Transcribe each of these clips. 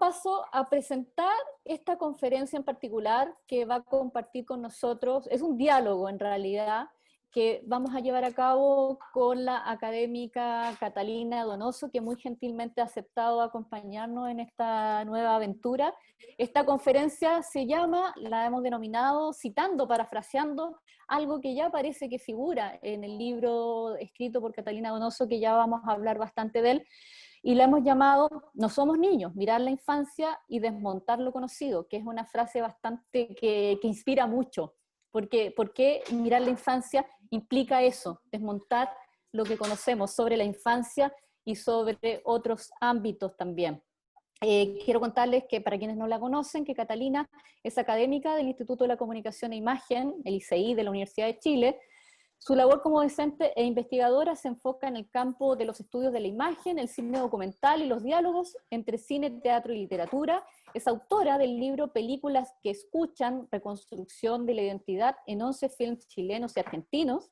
paso a presentar esta conferencia en particular que va a compartir con nosotros. Es un diálogo en realidad que vamos a llevar a cabo con la académica Catalina Donoso, que muy gentilmente ha aceptado acompañarnos en esta nueva aventura. Esta conferencia se llama, la hemos denominado, citando, parafraseando, algo que ya parece que figura en el libro escrito por Catalina Donoso, que ya vamos a hablar bastante de él, y la hemos llamado "No somos niños, mirar la infancia y desmontar lo conocido", que es una frase bastante que inspira mucho, porque mirar la infancia implica eso, desmontar lo que conocemos sobre la infancia y sobre otros ámbitos también. Quiero contarles que, para quienes no la conocen, que Catalina es académica del Instituto de la Comunicación e Imagen, el ICI de la Universidad de Chile. Su labor como docente e investigadora se enfoca en el campo de los estudios de la imagen, el cine documental y los diálogos entre cine, teatro y literatura. Es autora del libro Películas que escuchan, reconstrucción de la identidad en 11 films chilenos y argentinos.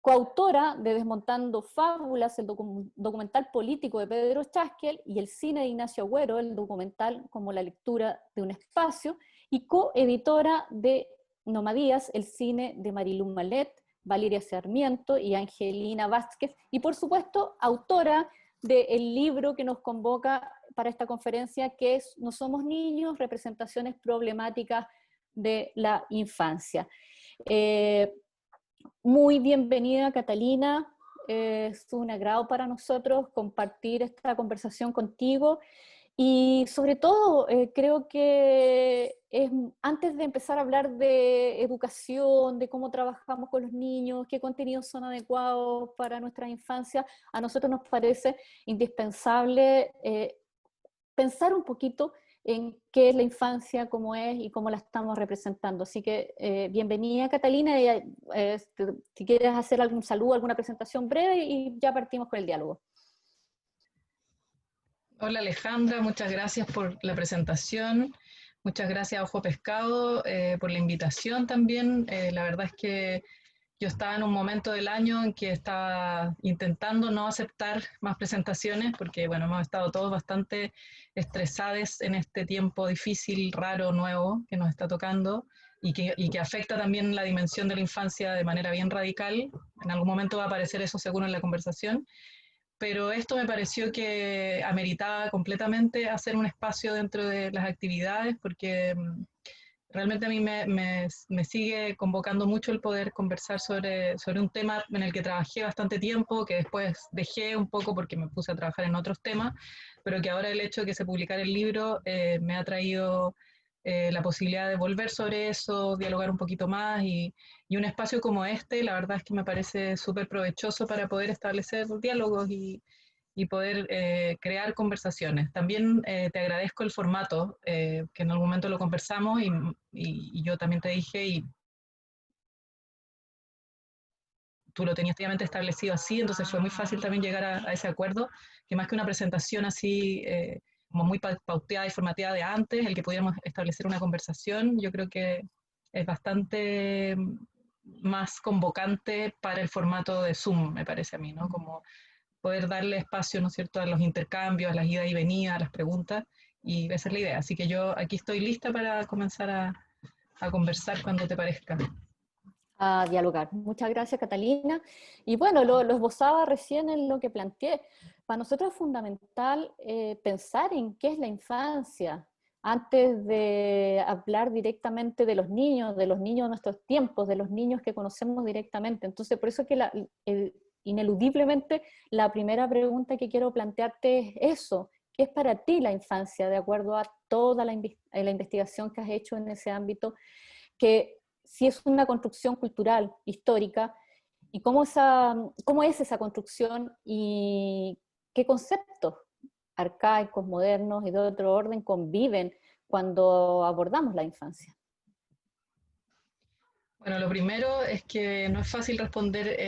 Coautora de Desmontando Fábulas, el documental político de Pedro Chaskel, y El cine de Ignacio Agüero, el documental como la lectura de un espacio, y coeditora de Nomadías, el cine de Marilu Malet, Valeria Sarmiento y Angelina Vázquez, y por supuesto autora del libro que nos convoca para esta conferencia, que es No somos niños, representaciones problemáticas de la infancia. Muy bienvenida, Catalina. Es un agrado para nosotros compartir esta conversación contigo, y sobre todo creo que antes de empezar a hablar de educación, de cómo trabajamos con los niños, qué contenidos son adecuados para nuestra infancia, a nosotros nos parece indispensable pensar un poquito en qué es la infancia, cómo es y cómo la estamos representando. Así que bienvenida, Catalina, y, si quieres hacer algún saludo, alguna presentación breve, y ya partimos con el diálogo. Hola Alejandra, muchas gracias por la presentación, muchas gracias a Ojo Pescado por la invitación también. La verdad es que yo estaba en un momento del año en que estaba intentando no aceptar más presentaciones porque, bueno, hemos estado todos bastante estresados en este tiempo difícil, raro, nuevo que nos está tocando y que afecta también la dimensión de la infancia de manera bien radical. En algún momento va a aparecer eso seguro en la conversación, pero esto me pareció que ameritaba completamente hacer un espacio dentro de las actividades porque realmente a mí me sigue convocando mucho el poder conversar sobre un tema en el que trabajé bastante tiempo, que después dejé un poco porque me puse a trabajar en otros temas, pero que ahora el hecho de que se publicara el libro me ha traído la posibilidad de volver sobre eso, dialogar un poquito más y un espacio como este, la verdad es que me parece súper provechoso para poder establecer diálogos y poder crear conversaciones. También te agradezco el formato, que en algún momento lo conversamos y yo también te dije, y tú lo tenías previamente establecido así, entonces fue muy fácil también llegar a ese acuerdo, que más que una presentación así como muy pauteada y formateada de antes, el que pudiéramos establecer una conversación, yo creo que es bastante más convocante para el formato de Zoom, me parece a mí, ¿no? Como poder darle espacio, ¿no es cierto?, a los intercambios, a las idas y venidas, a las preguntas, y esa es la idea. Así que yo aquí estoy lista para comenzar a conversar cuando te parezca. A dialogar. Muchas gracias, Catalina. Y bueno, lo esbozaba recién en lo que planteé. Para nosotros es fundamental pensar en qué es la infancia antes de hablar directamente de los niños de nuestros tiempos, de los niños que conocemos directamente. Entonces, por eso que ineludiblemente la primera pregunta que quiero plantearte es eso: ¿qué es para ti la infancia, de acuerdo a toda la investigación que has hecho en ese ámbito? Que si es una construcción cultural, histórica, y cómo es esa construcción y qué conceptos arcaicos, modernos y de otro orden conviven cuando abordamos la infancia. Bueno, lo primero es que no es fácil responder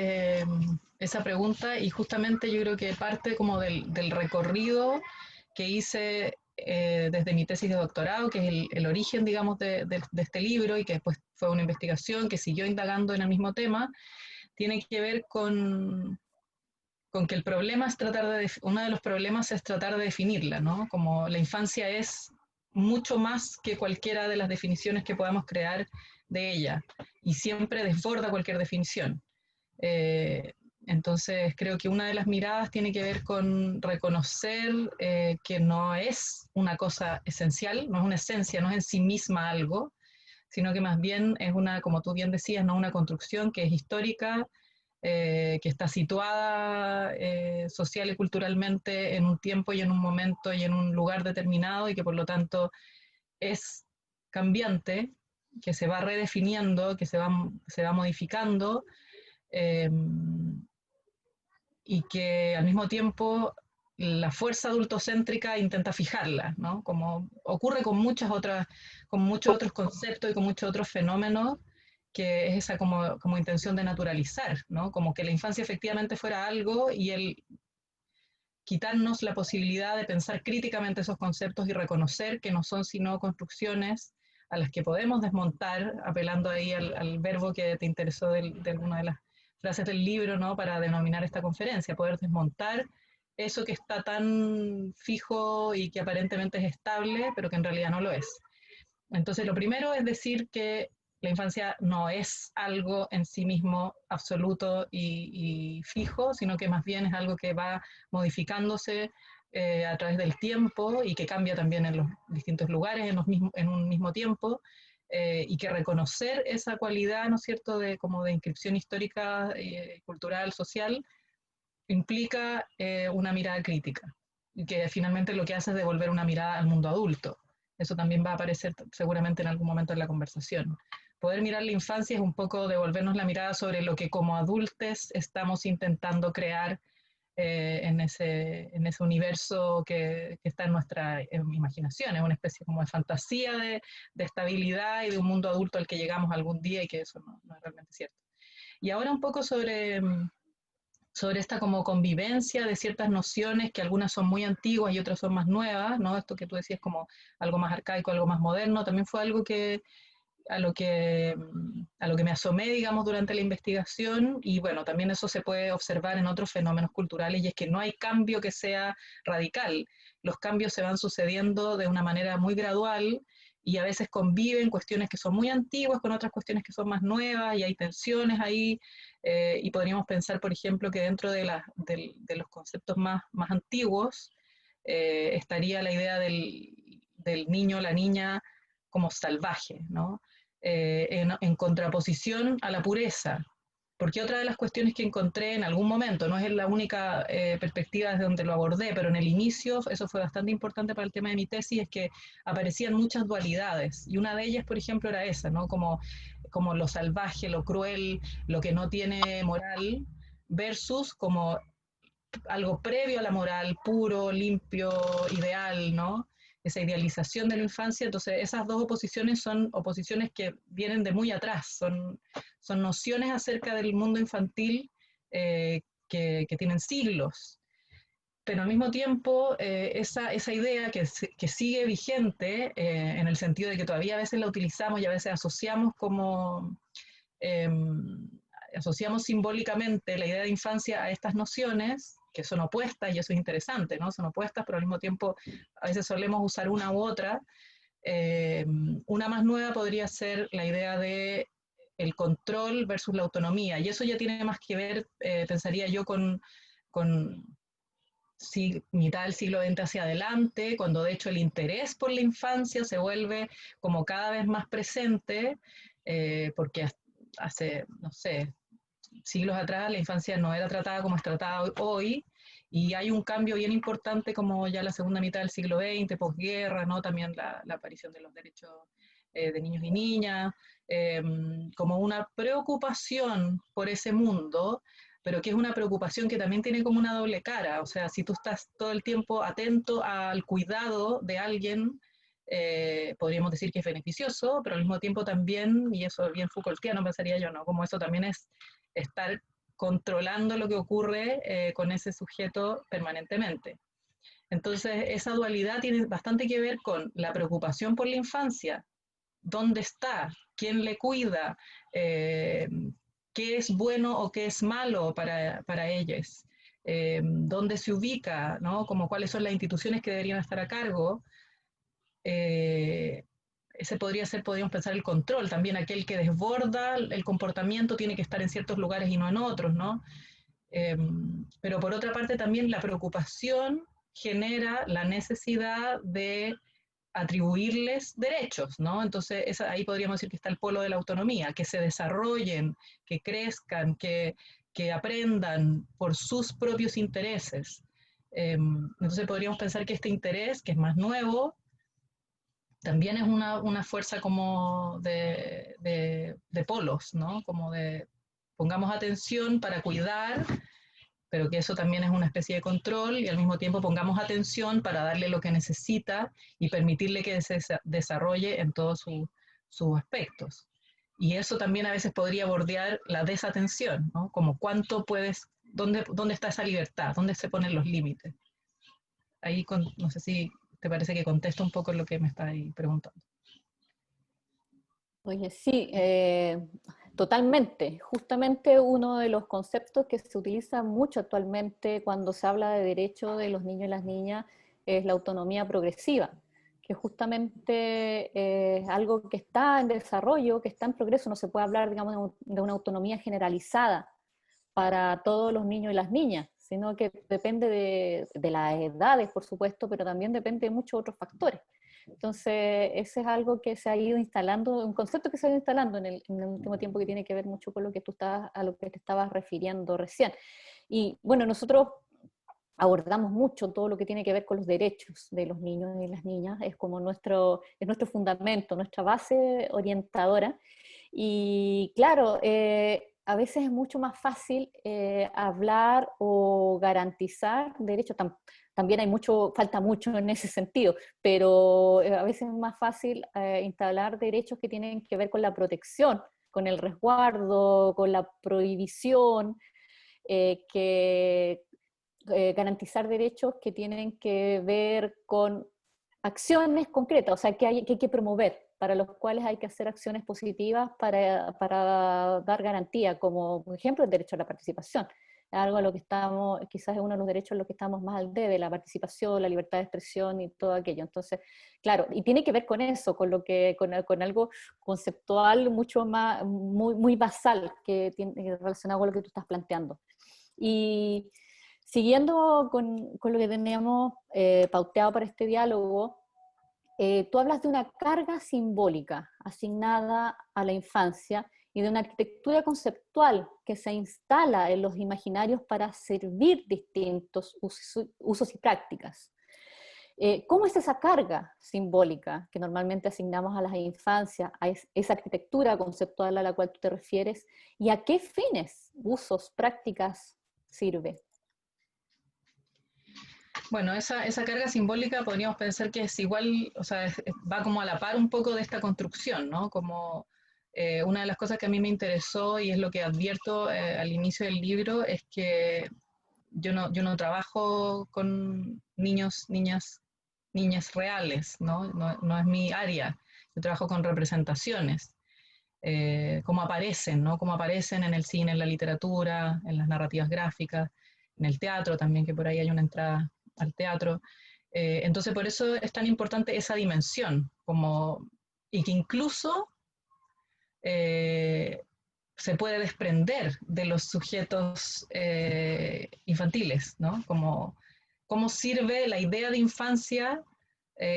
esa pregunta y justamente yo creo que parte como del recorrido que hice desde mi tesis de doctorado, que es el origen, digamos, de este libro y que después fue una investigación que siguió indagando en el mismo tema, tiene que ver con que el problema es uno de los problemas es tratar de definirla, ¿no? Como la infancia es mucho más que cualquiera de las definiciones que podamos crear de ella y siempre desborda cualquier definición. Eh, entonces creo que una de las miradas tiene que ver con reconocer que no es una cosa esencial, no es una esencia, no es en sí misma algo, sino que más bien es una, como tú bien decías, no una construcción que es histórica, que está situada social y culturalmente en un tiempo y en un momento y en un lugar determinado y que por lo tanto es cambiante, que se va redefiniendo, que se va modificando eh, y que al mismo tiempo la fuerza adultocéntrica intenta fijarla, ¿no? Como ocurre con muchos otros conceptos y con muchos otros fenómenos, que es esa como intención de naturalizar, ¿no? Como que la infancia efectivamente fuera algo y el quitarnos la posibilidad de pensar críticamente esos conceptos y reconocer que no son sino construcciones a las que podemos desmontar, apelando ahí al verbo que te interesó de alguna de las frases del libro, ¿no? Para denominar esta conferencia, poder desmontar eso que está tan fijo y que aparentemente es estable, pero que en realidad no lo es. Entonces, lo primero es decir que la infancia no es algo en sí mismo absoluto y fijo, sino que más bien es algo que va modificándose a través del tiempo y que cambia también en los distintos lugares en un mismo tiempo, y que reconocer esa cualidad, ¿no es cierto?, como de inscripción histórica, cultural, social, implica una mirada crítica, y que finalmente lo que hace es devolver una mirada al mundo adulto. Eso también va a aparecer seguramente en algún momento en la conversación. Poder mirar la infancia es un poco devolvernos la mirada sobre lo que como adultos estamos intentando crear en ese universo que está en nuestra imaginación. Es una especie como de fantasía de estabilidad y de un mundo adulto al que llegamos algún día y que eso no es realmente cierto. Y ahora un poco sobre esta como convivencia de ciertas nociones que algunas son muy antiguas y otras son más nuevas, ¿no? Esto que tú decías como algo más arcaico, algo más moderno, también fue algo a lo que me asomé, digamos, durante la investigación, y bueno, también eso se puede observar en otros fenómenos culturales, y es que no hay cambio que sea radical. Los cambios se van sucediendo de una manera muy gradual y a veces conviven cuestiones que son muy antiguas con otras cuestiones que son más nuevas y hay tensiones ahí, y podríamos pensar, por ejemplo, que dentro de los conceptos más antiguos estaría la idea del niño, la niña como salvaje, ¿no? En contraposición a la pureza. Porque otra de las cuestiones que encontré en algún momento, no es la única perspectiva desde donde lo abordé, pero en el inicio, eso fue bastante importante para el tema de mi tesis, es que aparecían muchas dualidades. Y una de ellas, por ejemplo, era esa, ¿no? Como lo salvaje, lo cruel, lo que no tiene moral, versus como algo previo a la moral, puro, limpio, ideal, ¿no? Esa idealización de la infancia. Entonces, esas dos oposiciones son oposiciones que vienen de muy atrás, son nociones acerca del mundo infantil que tienen siglos. Pero al mismo tiempo, esa idea que sigue vigente, en el sentido de que todavía a veces la utilizamos y a veces eh, asociamos simbólicamente la idea de infancia a estas nociones, que son opuestas, y eso es interesante, ¿no? Son opuestas, pero al mismo tiempo a veces solemos usar una u otra. Una más nueva podría ser la idea de el control versus la autonomía, y eso ya tiene más que ver, pensaría yo, con mitad del siglo XX hacia adelante, cuando de hecho el interés por la infancia se vuelve como cada vez más presente, porque hace, no sé, siglos atrás la infancia no era tratada como es tratada hoy, y hay un cambio bien importante como ya la segunda mitad del siglo XX, posguerra, ¿no? También la aparición de los derechos de niños y niñas, eh, como una preocupación por ese mundo, pero que es una preocupación que también tiene como una doble cara. O sea, si tú estás todo el tiempo atento al cuidado de alguien, podríamos decir que es beneficioso, pero al mismo tiempo también, y eso es bien Foucaultiano pensaría yo, ¿no? Como eso también es estar controlando lo que ocurre con ese sujeto permanentemente. Entonces, esa dualidad tiene bastante que ver con la preocupación por la infancia, dónde está, quién le cuida, qué es bueno o qué es malo para ellos, dónde se ubica, ¿no? Como cuáles son las instituciones que deberían estar a cargo. Ese podría ser, podríamos pensar, el control, también aquel que desborda el comportamiento tiene que estar en ciertos lugares y no en otros, ¿no? Pero por otra parte también la preocupación genera la necesidad de atribuirles derechos, ¿no? Entonces ahí podríamos decir que está el polo de la autonomía, que se desarrollen, que crezcan, que aprendan por sus propios intereses. Entonces podríamos pensar que este interés, que es más nuevo, también es una fuerza como de polos, ¿no? Como de pongamos atención para cuidar, pero que eso también es una especie de control, y al mismo tiempo pongamos atención para darle lo que necesita y permitirle que se desarrolle en todos sus aspectos. Y eso también a veces podría bordear la desatención, ¿no? Como cuánto puedes, dónde está esa libertad, dónde se ponen los límites. Ahí no sé si te parece que contesto un poco lo que me está ahí preguntando. Oye, sí, totalmente. Justamente uno de los conceptos que se utiliza mucho actualmente cuando se habla de derechos de los niños y las niñas es la autonomía progresiva, que justamente es algo que está en desarrollo, que está en progreso. No se puede hablar, digamos, de una autonomía generalizada para todos los niños y las niñas, sino que depende de las edades, por supuesto, pero también depende de muchos otros factores. Entonces, ese es algo que se ha ido instalando, un concepto que se ha ido instalando en el último tiempo, que tiene que ver mucho con lo que a lo que te estabas refiriendo recién. Y bueno, nosotros abordamos mucho todo lo que tiene que ver con los derechos de los niños y las niñas, es como es nuestro fundamento, nuestra base orientadora. Y claro, a veces es mucho más fácil hablar o garantizar derechos. También falta mucho en ese sentido, pero a veces es más fácil instalar derechos que tienen que ver con la protección, con el resguardo, con la prohibición, que garantizar derechos que tienen que ver con acciones concretas, o sea, que hay que promover, para los cuales hay que hacer acciones positivas para dar garantía, como por ejemplo el derecho a la participación, algo a lo que estamos, quizás es uno de los derechos en los que estamos más al debe, la participación, la libertad de expresión y todo aquello. Entonces, claro, y tiene que ver con eso, con algo conceptual mucho más, muy basal, que tiene relacionado con lo que tú estás planteando. Y siguiendo con lo que teníamos pauteado para este diálogo, tú hablas de una carga simbólica asignada a la infancia y de una arquitectura conceptual que se instala en los imaginarios para servir distintos usos y prácticas. ¿Cómo es esa carga simbólica que normalmente asignamos a las infancias, a esa arquitectura conceptual a la cual tú te refieres, y a qué fines, usos, prácticas sirve? Bueno, esa carga simbólica podríamos pensar que es igual, o sea, va como a la par un poco de esta construcción, ¿no? Como una de las cosas que a mí me interesó y es lo que advierto al inicio del libro es que yo no trabajo con niños, niñas reales, ¿no? No es mi área. Yo trabajo con representaciones, cómo aparecen, ¿no? Cómo aparecen en el cine, en la literatura, en las narrativas gráficas, en el teatro también, que por ahí hay una entrada al teatro. Entonces, por eso es tan importante esa dimensión, como, y que incluso eh, se puede desprender de los sujetos infantiles, ¿no? Como cómo sirve la idea de infancia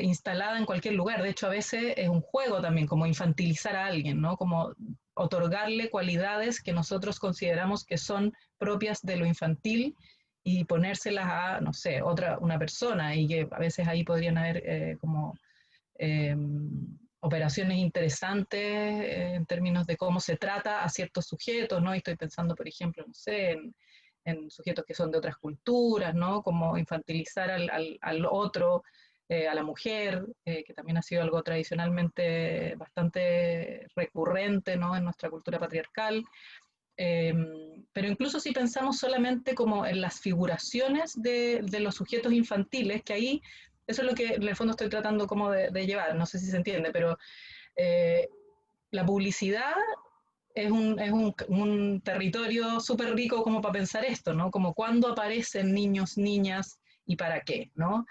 instalada en cualquier lugar. De hecho, a veces es un juego también, como infantilizar a alguien, ¿no? Como otorgarle cualidades que nosotros consideramos que son propias de lo infantil y ponérselas a, no sé, una persona, y que a veces ahí podrían haber como eh, operaciones interesantes en términos de cómo se trata a ciertos sujetos, ¿no? Y estoy pensando, por ejemplo, no sé, en sujetos que son de otras culturas, ¿no? Como infantilizar al otro, a la mujer, que también ha sido algo tradicionalmente bastante recurrente, ¿no? En nuestra cultura patriarcal. Eh, pero incluso si pensamos solamente como en las figuraciones de los sujetos infantiles, que ahí eso es lo que en el fondo estoy tratando como de llevar, no sé si se entiende, pero eh, la publicidad un territorio súper rico como para pensar esto, ¿no? Como cuándo aparecen niños, niñas y para qué, ¿no?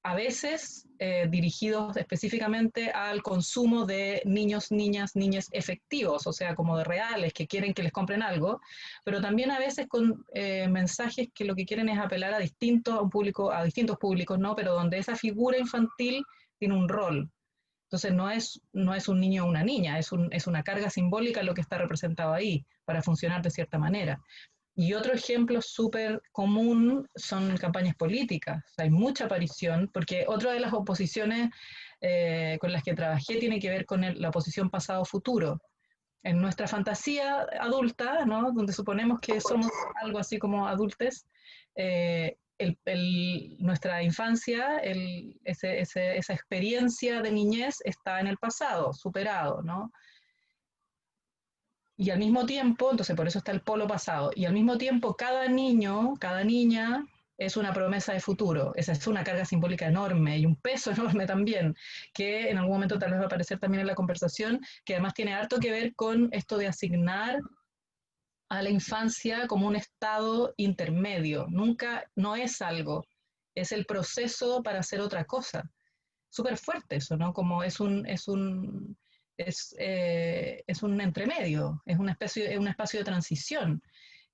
A veces dirigidos específicamente al consumo de niños, niñas, niñas efectivos, o sea, como de reales, que quieren que les compren algo, pero también a veces con mensajes que lo que quieren es apelar a distintos públicos, ¿no? Pero donde esa figura infantil tiene un rol. Entonces no es un niño o una niña, es una carga simbólica lo que está representado ahí para funcionar de cierta manera. Y otro ejemplo súper común son campañas políticas. Hay mucha aparición, porque otra de las oposiciones con las que trabajé tiene que ver con la oposición pasado-futuro. En nuestra fantasía adulta, ¿no? Donde suponemos que somos algo así como adultos, nuestra infancia, esa experiencia de niñez está en el pasado, superado, ¿no? Y al mismo tiempo, entonces por eso está el polo pasado, y al mismo tiempo cada niño, cada niña es una promesa de futuro. Esa es una carga simbólica enorme y un peso enorme también, que en algún momento tal vez va a aparecer también en la conversación, que además tiene harto que ver con esto de asignar a la infancia como un estado intermedio. Nunca, no es algo, es el proceso para hacer otra cosa. Súper fuerte eso, ¿no? Como es un entremedio, es un espacio de transición.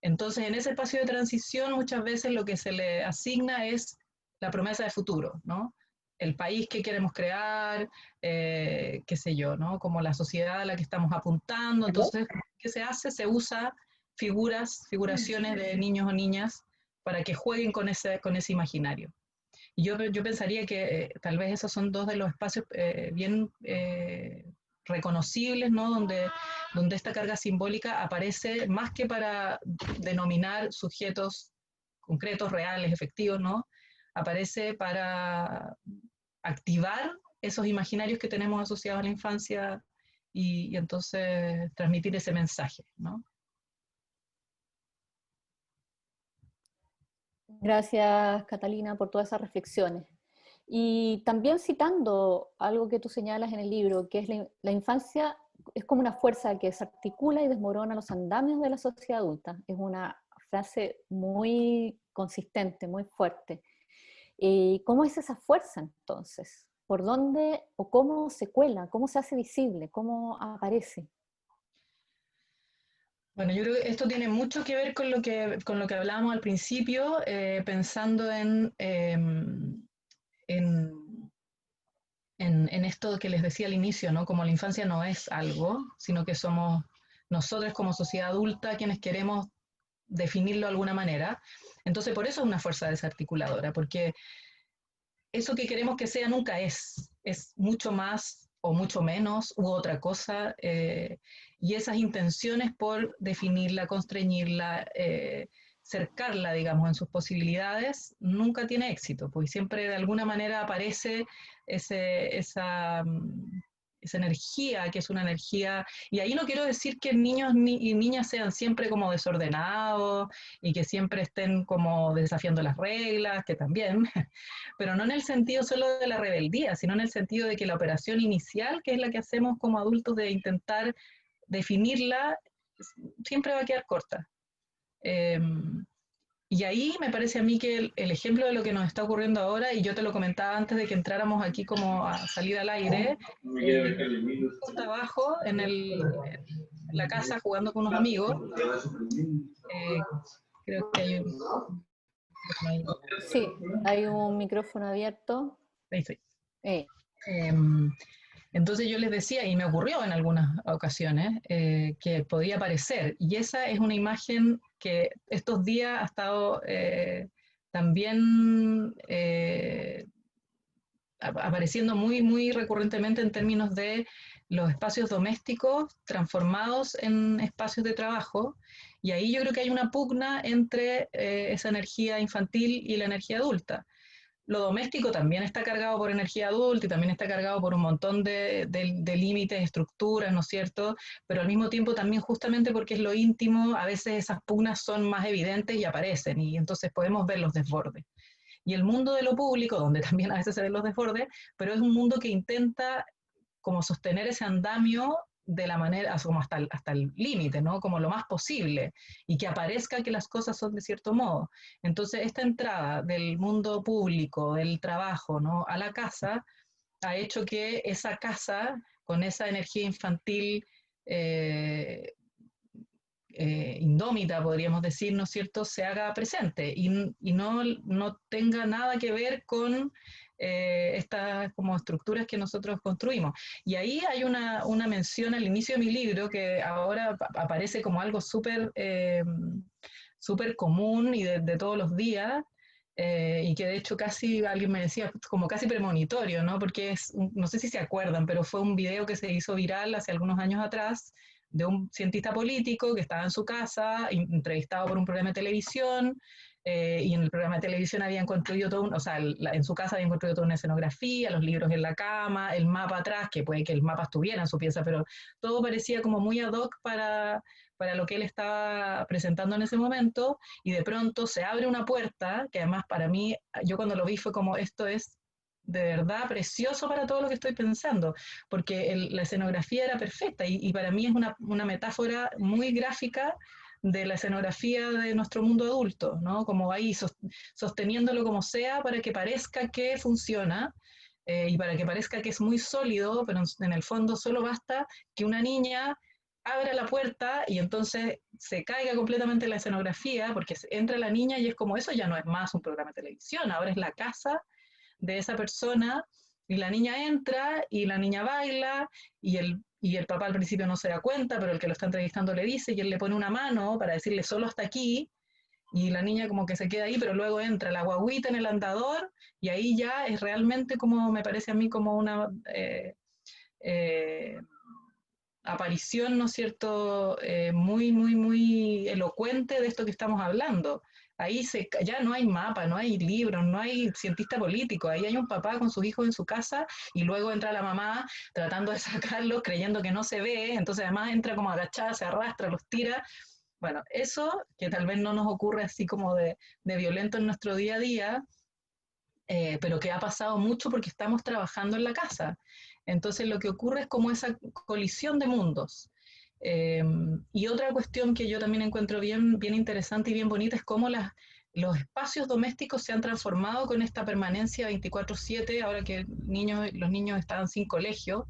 Entonces, en ese espacio de transición muchas veces lo que se le asigna es la promesa de futuro, ¿no? El país que queremos crear, qué sé yo, ¿no? Como la sociedad a la que estamos apuntando. Entonces, ¿qué se hace? Se usa figuraciones de niños o niñas para que jueguen con ese imaginario. Y yo pensaría que tal vez esos son dos de los espacios bien reconocibles, ¿no? Donde esta carga simbólica aparece más que para denominar sujetos concretos, reales, efectivos, ¿no? Aparece para activar esos imaginarios que tenemos asociados a la infancia y entonces transmitir ese mensaje, ¿no? Gracias, Catalina, por todas esas reflexiones. Y también citando algo que tú señalas en el libro, que es la infancia es como una fuerza que se articula y desmorona los andamios de la sociedad adulta. Es una frase muy consistente, muy fuerte. ¿Y cómo es esa fuerza entonces? ¿Por dónde o cómo se cuela? ¿Cómo se hace visible? ¿Cómo aparece? Bueno, yo creo que esto tiene mucho que ver con lo que hablábamos al principio, pensando en, en esto que les decía al inicio, ¿no? Como la infancia no es algo, sino que somos nosotros como sociedad adulta quienes queremos definirlo de alguna manera. Entonces, por eso es una fuerza desarticuladora, porque eso que queremos que sea nunca es mucho más o mucho menos u otra cosa, y esas intenciones por definirla, constreñirla, cercarla, digamos, en sus posibilidades, nunca tiene éxito, pues siempre de alguna manera aparece esa, esa energía, que es una energía, y ahí no quiero decir que niños y niñas sean siempre como desordenados y que siempre estén como desafiando las reglas, que también, pero no en el sentido solo de la rebeldía, sino en el sentido de que la operación inicial, que es la que hacemos como adultos de intentar definirla, siempre va a quedar corta. Eh, y ahí me parece a mí que el ejemplo de lo que nos está ocurriendo ahora, y yo te lo comentaba antes de que entráramos aquí como a salir al aire, está abajo en la casa jugando con unos amigos, eh, creo que hay un... Sí, hay un micrófono abierto. Ahí estoy. Eh, Eh, entonces yo les decía, y me ocurrió en algunas ocasiones, que podía aparecer. Y esa es una imagen que estos días ha estado también apareciendo muy, muy recurrentemente en términos de los espacios domésticos transformados en espacios de trabajo. Y ahí yo creo que hay una pugna entre esa energía infantil y la energía adulta. Lo doméstico también está cargado por energía adulta y también está cargado por un montón de límites, estructuras, ¿no es cierto? Pero al mismo tiempo también justamente porque es lo íntimo, a veces esas pugnas son más evidentes y aparecen y entonces podemos ver los desbordes. Y el mundo de lo público, donde también a veces se ven los desbordes, pero es un mundo que intenta como sostener ese andamio de la manera, como hasta el límite, ¿no? Como lo más posible, y que aparezca que las cosas son de cierto modo. Entonces, esta entrada del mundo público, del trabajo, ¿no? A la casa, ha hecho que esa casa, con esa energía infantil indómita, podríamos decir, ¿no es cierto?, se haga presente y no tenga nada que ver con estas como estructuras que nosotros construimos. Y ahí hay una mención al inicio de mi libro que ahora aparece como algo súper común y de todos los días, y que de hecho casi alguien me decía como casi premonitorio, ¿no? Porque no sé si se acuerdan, pero fue un video que se hizo viral hace algunos años atrás de un cientista político que estaba en su casa, entrevistado por un programa de televisión, y en el programa de televisión habían construido todo, o sea, en su casa habían construido toda una escenografía, los libros en la cama, el mapa atrás, que puede que el mapa estuviera en su pieza, pero todo parecía como muy ad hoc para lo que él estaba presentando en ese momento, y de pronto se abre una puerta, que además para mí, yo cuando lo vi fue como, esto es de verdad precioso para todo lo que estoy pensando, porque la escenografía era perfecta y para mí es una metáfora muy gráfica de la escenografía de nuestro mundo adulto, ¿no? Como ahí sosteniéndolo como sea para que parezca que funciona, y para que parezca que es muy sólido, pero en el fondo solo basta que una niña abra la puerta y entonces se caiga completamente la escenografía, porque entra la niña y es como eso ya no es más un programa de televisión, ahora es la casa de esa persona, y la niña entra y la niña baila y el papá al principio no se da cuenta, pero el que lo está entrevistando le dice y él le pone una mano para decirle solo hasta aquí, y la niña como que se queda ahí, pero luego entra la guaguita en el andador y ahí ya es realmente como, me parece a mí, como una eh, aparición, ¿no es cierto?, muy elocuente de esto que estamos hablando. Ahí ya no hay mapa, no hay libros, no hay cientista político, ahí hay un papá con sus hijos en su casa y luego entra la mamá tratando de sacarlos, creyendo que no se ve, entonces además entra como agachada, se arrastra, los tira. Bueno, eso que tal vez no nos ocurre así como de violento en nuestro día a día, pero que ha pasado mucho porque estamos trabajando en la casa. Entonces lo que ocurre es como esa colisión de mundos. Eh, y otra cuestión que yo también encuentro bien interesante y bien bonita es cómo los espacios domésticos se han transformado con esta permanencia 24/7, ahora que los niños estaban sin colegio,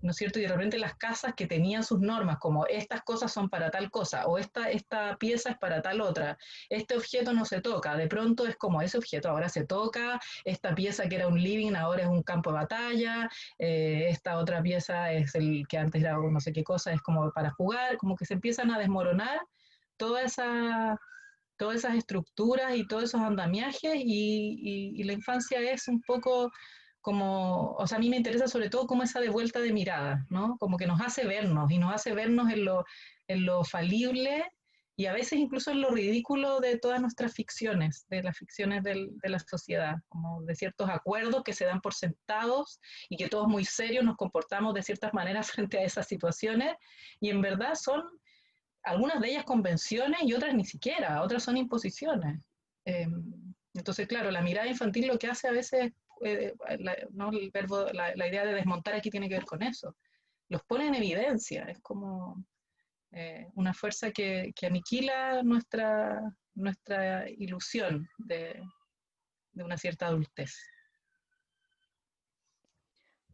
¿no es cierto? Y de repente las casas que tenían sus normas, como estas cosas son para tal cosa, o esta pieza es para tal otra, este objeto no se toca, de pronto es como ese objeto ahora se toca, esta pieza que era un living ahora es un campo de batalla, esta otra pieza es el que antes era no sé qué cosa, es como para jugar, como que se empiezan a desmoronar toda esa, todas esas estructuras y todos esos andamiajes y la infancia es un poco como, o sea, a mí me interesa sobre todo como esa de vuelta de mirada, ¿no? Como que nos hace vernos y nos hace vernos en lo falible y a veces incluso en lo ridículo de todas nuestras ficciones, de las ficciones de la sociedad, como de ciertos acuerdos que se dan por sentados y que todos muy serios nos comportamos de ciertas maneras frente a esas situaciones y en verdad son algunas de ellas convenciones y otras ni siquiera, otras son imposiciones. Eh, entonces, claro, la mirada infantil lo que hace a veces, ¿no? El verbo, la idea de desmontar aquí tiene que ver con eso. Los pone en evidencia, es como una fuerza que aniquila nuestra ilusión de una cierta adultez.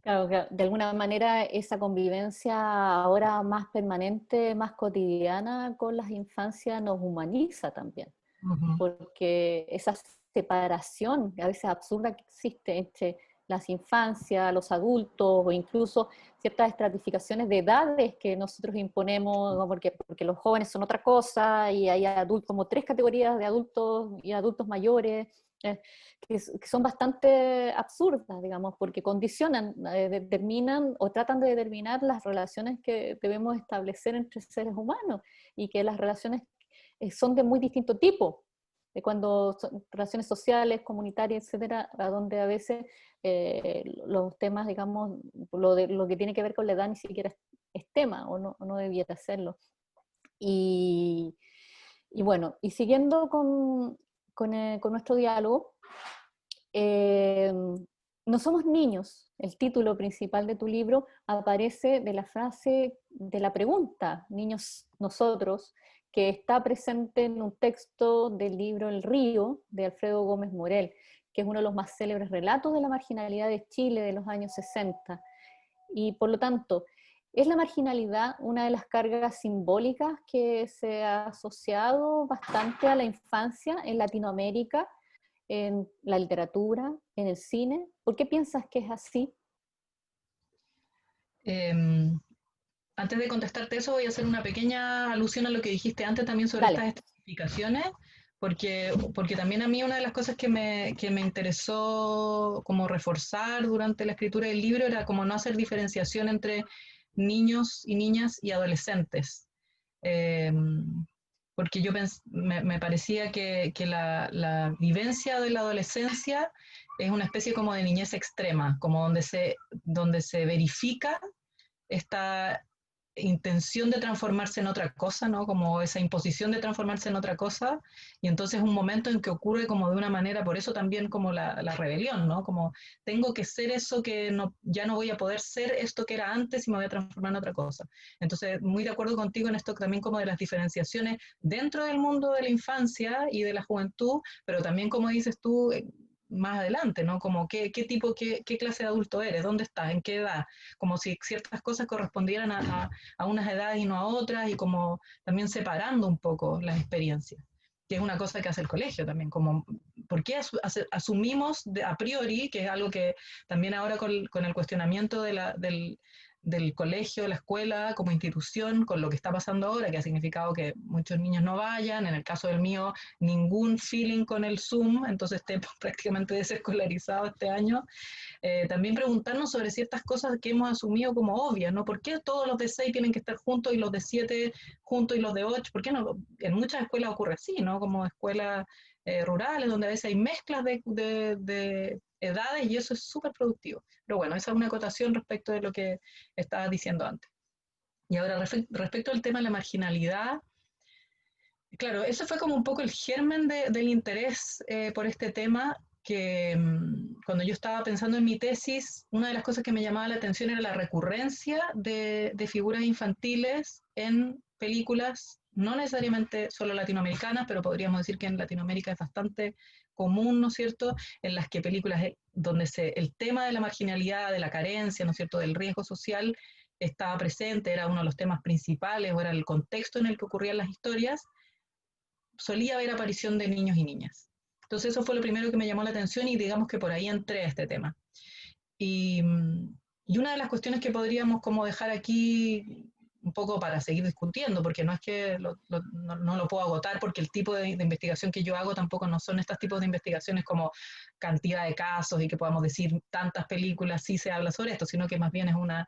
Claro, que de alguna manera esa convivencia ahora más permanente, más cotidiana con las infancias nos humaniza también, Uh -huh. porque esa separación a veces absurda que existe entre las infancias, los adultos o incluso ciertas estratificaciones de edades que nosotros imponemos, ¿no? Porque los jóvenes son otra cosa y hay adultos, como tres categorías de adultos y adultos mayores, que son bastante absurdas, digamos, porque condicionan, determinan o tratan de determinar las relaciones que debemos establecer entre seres humanos y que las relaciones son de muy distinto tipo, de cuando son relaciones sociales, comunitarias, etcétera, a donde a veces los temas, digamos, lo que tiene que ver con la edad ni siquiera es tema o no debiera serlo. Y bueno, y siguiendo con nuestro diálogo, no somos niños. El título principal de tu libro aparece de la frase de la pregunta, niños nosotros, que está presente en un texto del libro El Río, de Alfredo Gómez Morel, que es uno de los más célebres relatos de la marginalidad de Chile de los años 60. Y por lo tanto, ¿es la marginalidad una de las cargas simbólicas que se ha asociado bastante a la infancia en Latinoamérica, en la literatura, en el cine? ¿Por qué piensas que es así? Em, Antes de contestarte eso, voy a hacer una pequeña alusión a lo que dijiste antes también sobre Dale. estas estratificaciones, porque también a mí una de las cosas que me interesó como reforzar durante la escritura del libro era como no hacer diferenciación entre niños y niñas y adolescentes. Eh, Porque me parecía que la vivencia de la adolescencia es una especie como de niñez extrema, como donde se verifica esta intención de transformarse en otra cosa, ¿no? Como esa imposición de transformarse en otra cosa, y entonces un momento en que ocurre como de una manera, por eso también como la rebelión, ¿no? Como tengo que ser eso que no, ya no voy a poder ser esto que era antes y me voy a transformar en otra cosa. Entonces, muy de acuerdo contigo en esto también como de las diferenciaciones dentro del mundo de la infancia y de la juventud, pero también como dices tú, más adelante, ¿no? Como qué tipo, qué clase de adulto eres, dónde estás, en qué edad, como si ciertas cosas correspondieran a unas edades y no a otras, y como también separando un poco las experiencias, que es una cosa que hace el colegio también, como por qué asumimos a priori, que es algo que también ahora con el cuestionamiento del colegio, la escuela como institución, con lo que está pasando ahora, que ha significado que muchos niños no vayan, en el caso del mío, ningún feeling con el Zoom, entonces esté prácticamente desescolarizado este año, también preguntarnos sobre ciertas cosas que hemos asumido como obvias, ¿no? ¿Por qué todos los de 6 tienen que estar juntos y los de 7 juntos y los de 8? ¿Por qué no? En muchas escuelas ocurre así, ¿no? Como escuelas rurales, donde a veces hay mezclas de edades y eso es súper productivo. Pero bueno, esa es una acotación respecto de lo que estabas diciendo antes. Y ahora, respecto al tema de la marginalidad, claro, eso fue como un poco el germen del interés por este tema, que cuando yo estaba pensando en mi tesis, una de las cosas que me llamaba la atención era la recurrencia de figuras infantiles en películas, no necesariamente solo latinoamericanas, pero podríamos decir que en Latinoamérica es bastante común, ¿no es cierto?, en las que películas donde el tema de la marginalidad, de la carencia, ¿no es cierto?, del riesgo social, estaba presente, era uno de los temas principales, o era el contexto en el que ocurrían las historias, solía haber aparición de niños y niñas. Entonces eso fue lo primero que me llamó la atención y digamos que por ahí entré a este tema. Y, y una de las cuestiones que podríamos como dejar aquí un poco para seguir discutiendo, porque no es que no lo puedo agotar, porque el tipo de investigación que yo hago tampoco no son estos tipos de investigaciones como cantidad de casos y que podamos decir tantas películas sí se habla sobre esto, sino que más bien es una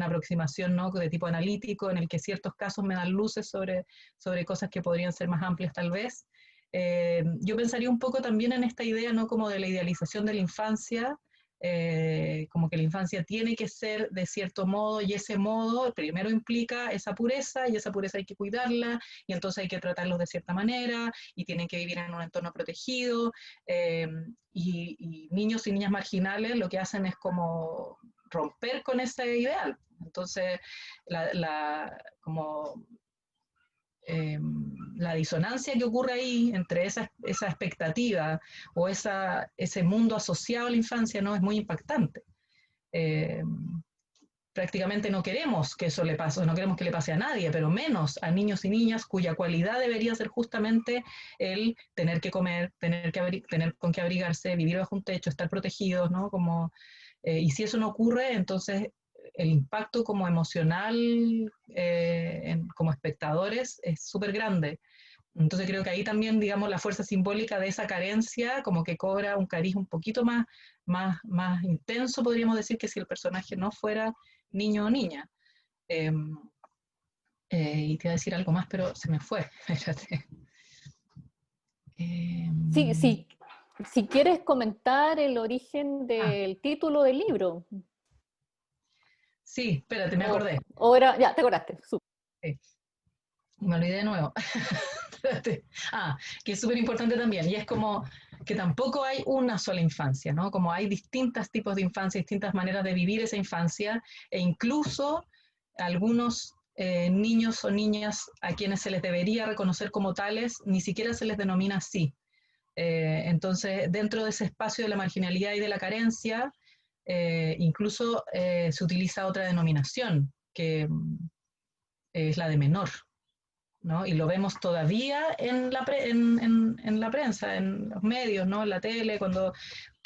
aproximación, ¿no?, de tipo analítico en el que ciertos casos me dan luces sobre cosas que podrían ser más amplias tal vez. Yo pensaría un poco también en esta idea, ¿no?, como de la idealización de la infancia, como que la infancia tiene que ser de cierto modo, y ese modo primero implica esa pureza, y esa pureza hay que cuidarla, y entonces hay que tratarlos de cierta manera, y tienen que vivir en un entorno protegido, y niños y niñas marginales lo que hacen es como romper con ese ideal. Entonces, como la disonancia que ocurre ahí entre esa expectativa o ese mundo asociado a la infancia, ¿no?, es muy impactante. Eh, Prácticamente no queremos que eso le pase, no queremos que le pase a nadie, pero menos a niños y niñas cuya cualidad debería ser justamente el tener que comer, tener con qué abrigarse, vivir bajo un techo, estar protegidos, ¿no? Y si eso no ocurre, entonces el impacto como emocional como espectadores es súper grande. Entonces creo que ahí también, digamos, la fuerza simbólica de esa carencia como que cobra un cariz un poquito más intenso, podríamos decir, que si el personaje no fuera niño o niña. Eh, y te iba a decir algo más, pero se me fue. Espérate. Sí, sí, si quieres comentar el origen Ah, del título del libro. sí, espérate, me acordé. Ya, te acordaste. Sí, me olvidé de nuevo. Que es súper importante también, y es como que tampoco hay una sola infancia, ¿no? Como hay distintos tipos de infancia, distintas maneras de vivir esa infancia, e incluso algunos niños o niñas a quienes se les debería reconocer como tales, ni siquiera se les denomina así. Entonces, dentro de ese espacio de la marginalidad y de la carencia, incluso se utiliza otra denominación, que es la de menor, ¿no? Y lo vemos todavía en la prensa, en los medios, ¿no? En la tele, cuando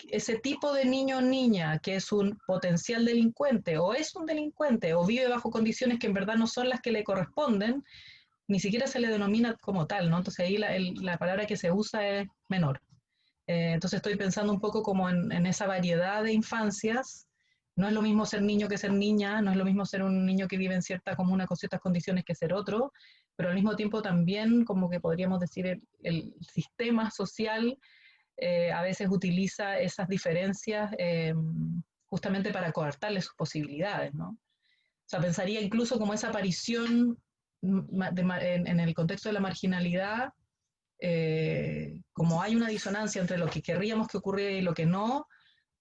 ese tipo de niño o niña que es un potencial delincuente o es un delincuente o vive bajo condiciones que en verdad no son las que le corresponden, ni siquiera se le denomina como tal, ¿no? Entonces ahí la palabra que se usa es menor. Entonces estoy pensando un poco como en esa variedad de infancias. No es lo mismo ser niño que ser niña, no es lo mismo ser un niño que vive en cierta comuna con ciertas condiciones que ser otro, pero al mismo tiempo también como que podríamos decir el sistema social a veces utiliza esas diferencias justamente para coartarle sus posibilidades, ¿no? O sea, pensaría incluso como esa aparición en el contexto de la marginalidad, como hay una disonancia entre lo que querríamos que ocurriera y lo que no,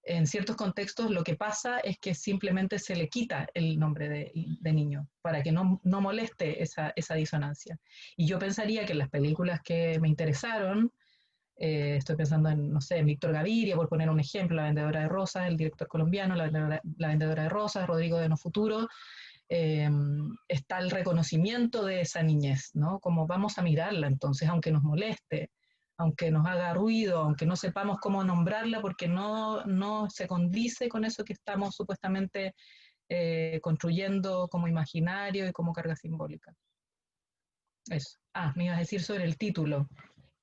en ciertos contextos lo que pasa es que simplemente se le quita el nombre de niño para que no moleste esa disonancia. Y yo pensaría que en las películas que me interesaron, estoy pensando en, no sé, en Víctor Gaviria, por poner un ejemplo, La vendedora de rosas, el director colombiano, La vendedora de rosas, Rodrigo de No Futuro, está el reconocimiento de esa niñez, ¿no? Como vamos a mirarla entonces, aunque nos moleste, aunque nos haga ruido, aunque no sepamos cómo nombrarla, porque no se condice con eso que estamos supuestamente construyendo como imaginario y como carga simbólica. Eso. Ah, me ibas a decir sobre el título.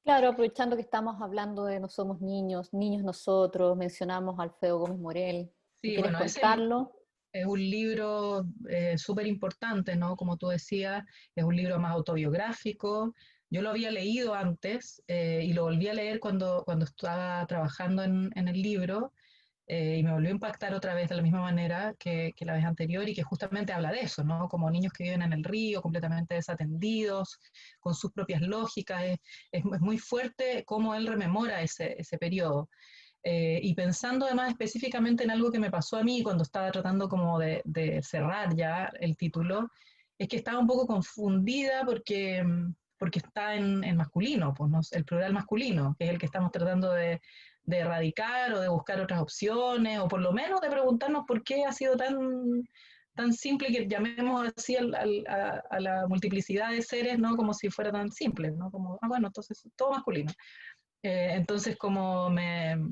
Claro, aprovechando que estamos hablando de No somos niños, niños nosotros, mencionamos a Alfredo Gómez Morel. Sí, ¿Quieres bueno, ese contarlo? es un libro súper importante, ¿no? Como tú decías, es un libro más autobiográfico. Yo lo había leído antes y lo volví a leer cuando estaba trabajando en el libro y me volvió a impactar otra vez de la misma manera que la vez anterior y que justamente habla de eso, ¿no? Como niños que viven en el río, completamente desatendidos, con sus propias lógicas. Es muy fuerte cómo él rememora ese periodo. Y pensando además específicamente en algo que me pasó a mí cuando estaba tratando como de cerrar ya el título, es que estaba un poco confundida porque está en masculino, pues, ¿no? El plural masculino, que es el que estamos tratando de erradicar o de buscar otras opciones, o por lo menos de preguntarnos por qué ha sido tan simple que llamemos así a la multiplicidad de seres, ¿no? Como si fuera tan simple, ¿no? Como, bueno, entonces todo masculino. Entonces como me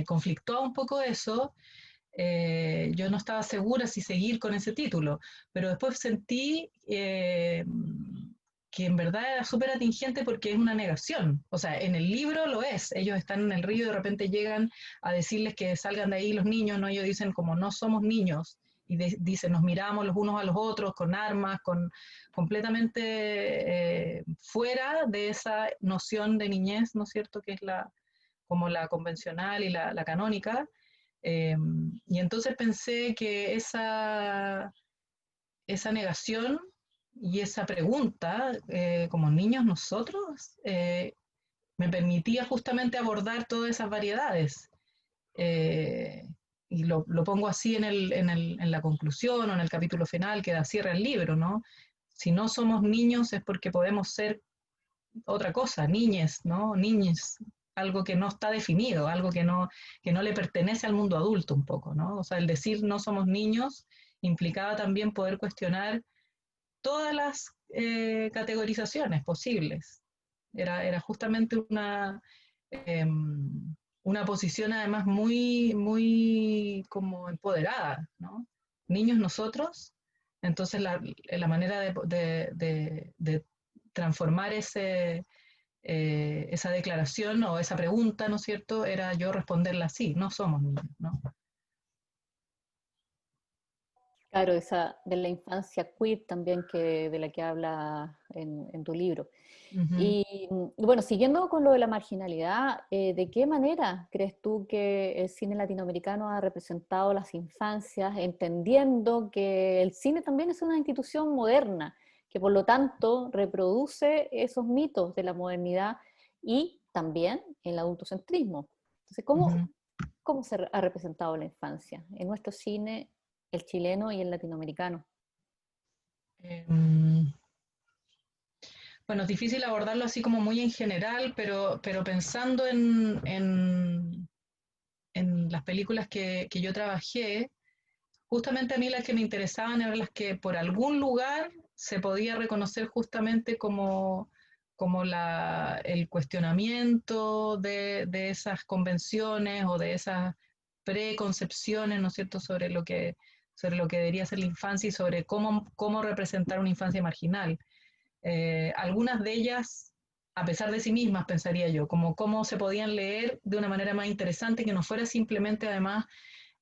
conflictó un poco eso. Yo no estaba segura si seguir con ese título, pero después sentí que en verdad era súper atingente porque es una negación. O sea, en el libro lo es. Ellos están en el río y de repente llegan a decirles que salgan de ahí los niños, ¿no? Ellos dicen como no somos niños. Y dicen, nos miramos los unos a los otros con armas, completamente fuera de esa noción de niñez, ¿no es cierto? Que es como la convencional y la canónica. Y entonces pensé que esa negación y esa pregunta, como niños nosotros, me permitía justamente abordar todas esas variedades. Eh, y lo pongo así en la conclusión o en el capítulo final que da cierre al libro, ¿no? Si no somos niños es porque podemos ser otra cosa, niñes, ¿no? Niñes, algo que no está definido, algo que no le pertenece al mundo adulto un poco, ¿no? O sea, el decir no somos niños implicaba también poder cuestionar todas las categorizaciones posibles. Era justamente eh, una posición además muy como empoderada, ¿no? Niños nosotros, entonces la manera de transformar esa declaración o esa pregunta, ¿no es cierto?, era yo responderla así, no somos niños, ¿no? Claro, esa de la infancia queer también de la que habla en tu libro. Ujú. Y bueno, siguiendo con lo de la marginalidad, ¿de qué manera crees tú que el cine latinoamericano ha representado las infancias, entendiendo que el cine también es una institución moderna, que por lo tanto reproduce esos mitos de la modernidad y también el adultocentrismo? Entonces, Ujú. ¿cómo se ha representado la infancia en nuestro cine? el chileno y el latinoamericano? Em, bueno, es difícil abordarlo así como muy en general, pero pensando en las películas que yo trabajé, justamente a mí las que me interesaban eran las que por algún lugar se podía reconocer justamente como el cuestionamiento de esas convenciones o de esas preconcepciones, ¿no es cierto?, sobre lo que debería ser la infancia y sobre cómo representar una infancia marginal. Algunas de ellas, a pesar de sí mismas, pensaría yo, como cómo se podían leer de una manera más interesante, que no fuera simplemente además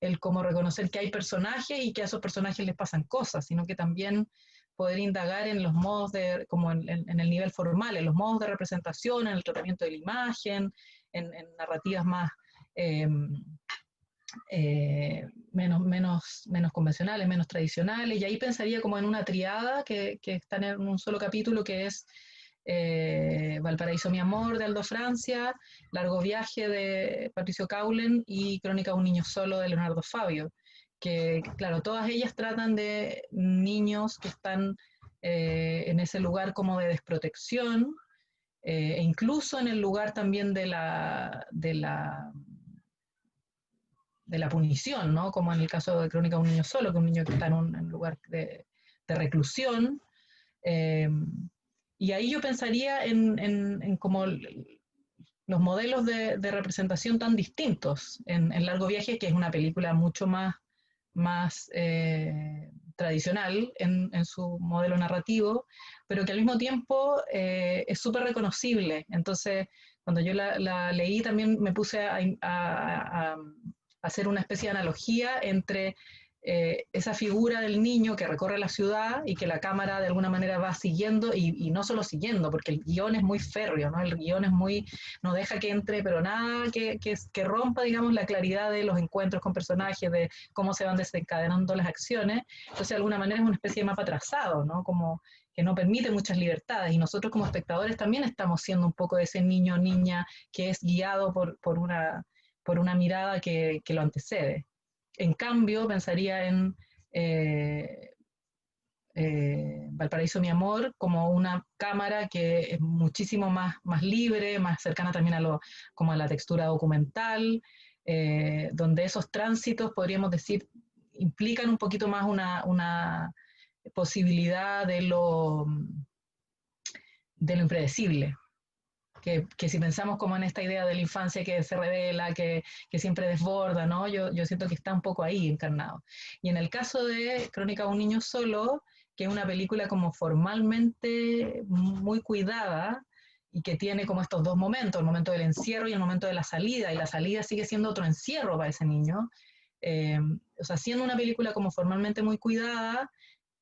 el cómo reconocer que hay personajes y que a esos personajes les pasan cosas, sino que también poder indagar en los modos como en el nivel formal, en los modos de representación, en el tratamiento de la imagen, en narrativas más eh, menos convencionales, menos tradicionales, y ahí pensaría como en una triada que está en un solo capítulo, que es Valparaíso, mi amor, de Aldo Francia, Largo viaje, de Patricio Caulen, y Crónica de un niño solo, de Leonardo Fabio, que claro, todas ellas tratan de niños que están en ese lugar como de desprotección, e incluso en el lugar también de la punición, ¿no? Como en el caso de Crónica de un niño solo, que es un niño que está en un lugar de reclusión. eh, y ahí yo pensaría en como los modelos de representación tan distintos en Largo Viaje, que es una película mucho más tradicional en su modelo narrativo, pero que al mismo tiempo es súper reconocible. Entonces, cuando yo la leí, también me puse a hacer una especie de analogía entre esa figura del niño que recorre la ciudad y que la cámara de alguna manera va siguiendo, y no solo siguiendo, porque el guión es muy férreo, ¿no? El guión no deja que entre, pero nada que rompa, digamos, la claridad de los encuentros con personajes, de cómo se van desencadenando las acciones. Entonces, de alguna manera es una especie de mapa trazado, ¿no? Como que no permite muchas libertades, y nosotros como espectadores también estamos siendo un poco de ese niño o niña que es guiado por una mirada que lo antecede. En cambio, pensaría en Valparaíso, mi amor, como una cámara que es muchísimo más libre, más cercana también como a la textura documental, donde esos tránsitos, podríamos decir, implican un poquito más una posibilidad de lo impredecible. Que si pensamos como en esta idea de la infancia que se revela, que siempre desborda, ¿no? Yo siento que está un poco ahí encarnado. Y en el caso de Crónica de un niño solo, que es una película como formalmente muy cuidada y que tiene como estos dos momentos, el momento del encierro y el momento de la salida, y la salida sigue siendo otro encierro para ese niño. O sea, siendo una película como formalmente muy cuidada,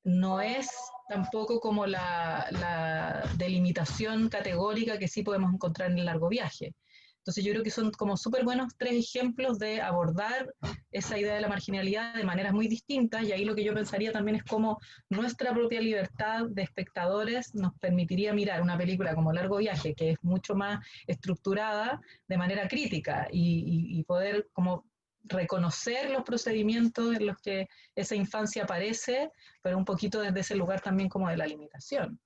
no es tampoco como la delimitación categórica que sí podemos encontrar en el Largo Viaje. Entonces yo creo que son como súper buenos tres ejemplos de abordar esa idea de la marginalidad de maneras muy distintas, y ahí lo que yo pensaría también es cómo nuestra propia libertad de espectadores nos permitiría mirar una película como Largo Viaje, que es mucho más estructurada, de manera crítica, y poder como reconocer los procedimientos en los que esa infancia aparece, pero un poquito desde ese lugar también como de la limitación,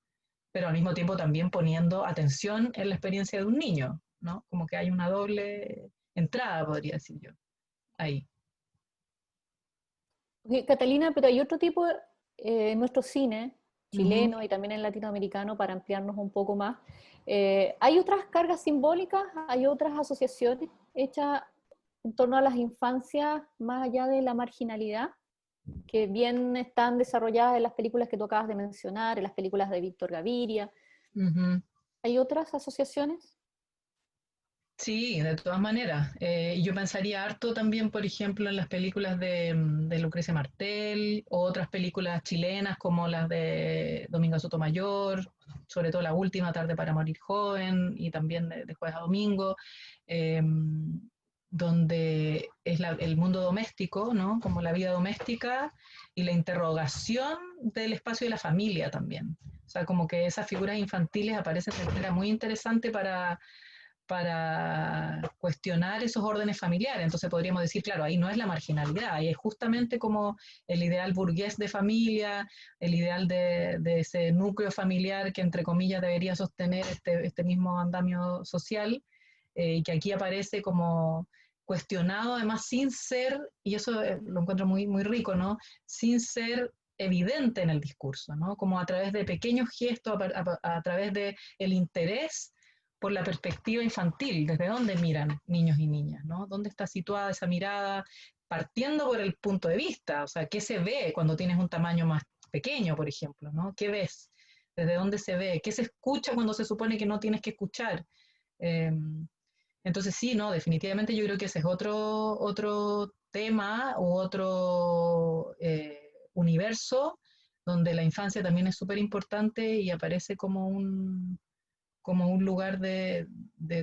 pero al mismo tiempo también poniendo atención en la experiencia de un niño, ¿no? Como que hay una doble entrada, podría decir yo, ahí. Ok, Catalina, pero hay otro tipo en nuestro cine Ujú. chileno y también en latinoamericano, para ampliarnos un poco más. ¿Hay otras cargas simbólicas? ¿Hay otras asociaciones hechas en torno a las infancias más allá de la marginalidad, que bien están desarrolladas en las películas que tú acabas de mencionar, en las películas de Víctor Gaviria? Ujú. ¿Hay otras asociaciones? Sí, de todas maneras. Y yo pensaría harto también, por ejemplo, en las películas de Lucrecia Martel, o otras películas chilenas como las de Domingo Sotomayor, sobre todo la última, Tarde para morir joven, y también de Jueves a Domingo, eh, donde es el mundo doméstico, ¿no? Como la vida doméstica y la interrogación del espacio de la familia también. O sea, como que esas figuras infantiles aparecen de manera muy interesante para cuestionar esos órdenes familiares. Entonces podríamos decir, claro, ahí no es la marginalidad, ahí es justamente como el ideal burgués de familia, el ideal de ese núcleo familiar que entre comillas debería sostener este mismo andamio social, y que aquí aparece como cuestionado además sin ser, y eso lo encuentro muy, muy rico, ¿no? Sin ser evidente en el discurso, ¿no? Como a través de pequeños gestos, a través de el interés por la perspectiva infantil, desde dónde miran niños y niñas, ¿no? ¿Dónde está situada esa mirada? Partiendo por el punto de vista, o sea, ¿qué se ve cuando tienes un tamaño más pequeño, por ejemplo, ¿no? ¿Qué ves? ¿Desde dónde se ve? ¿Qué se escucha cuando se supone que no tienes que escuchar? Eh, entonces sí, no, definitivamente yo creo que ese es otro tema u otro universo donde la infancia también es súper importante y aparece como un lugar de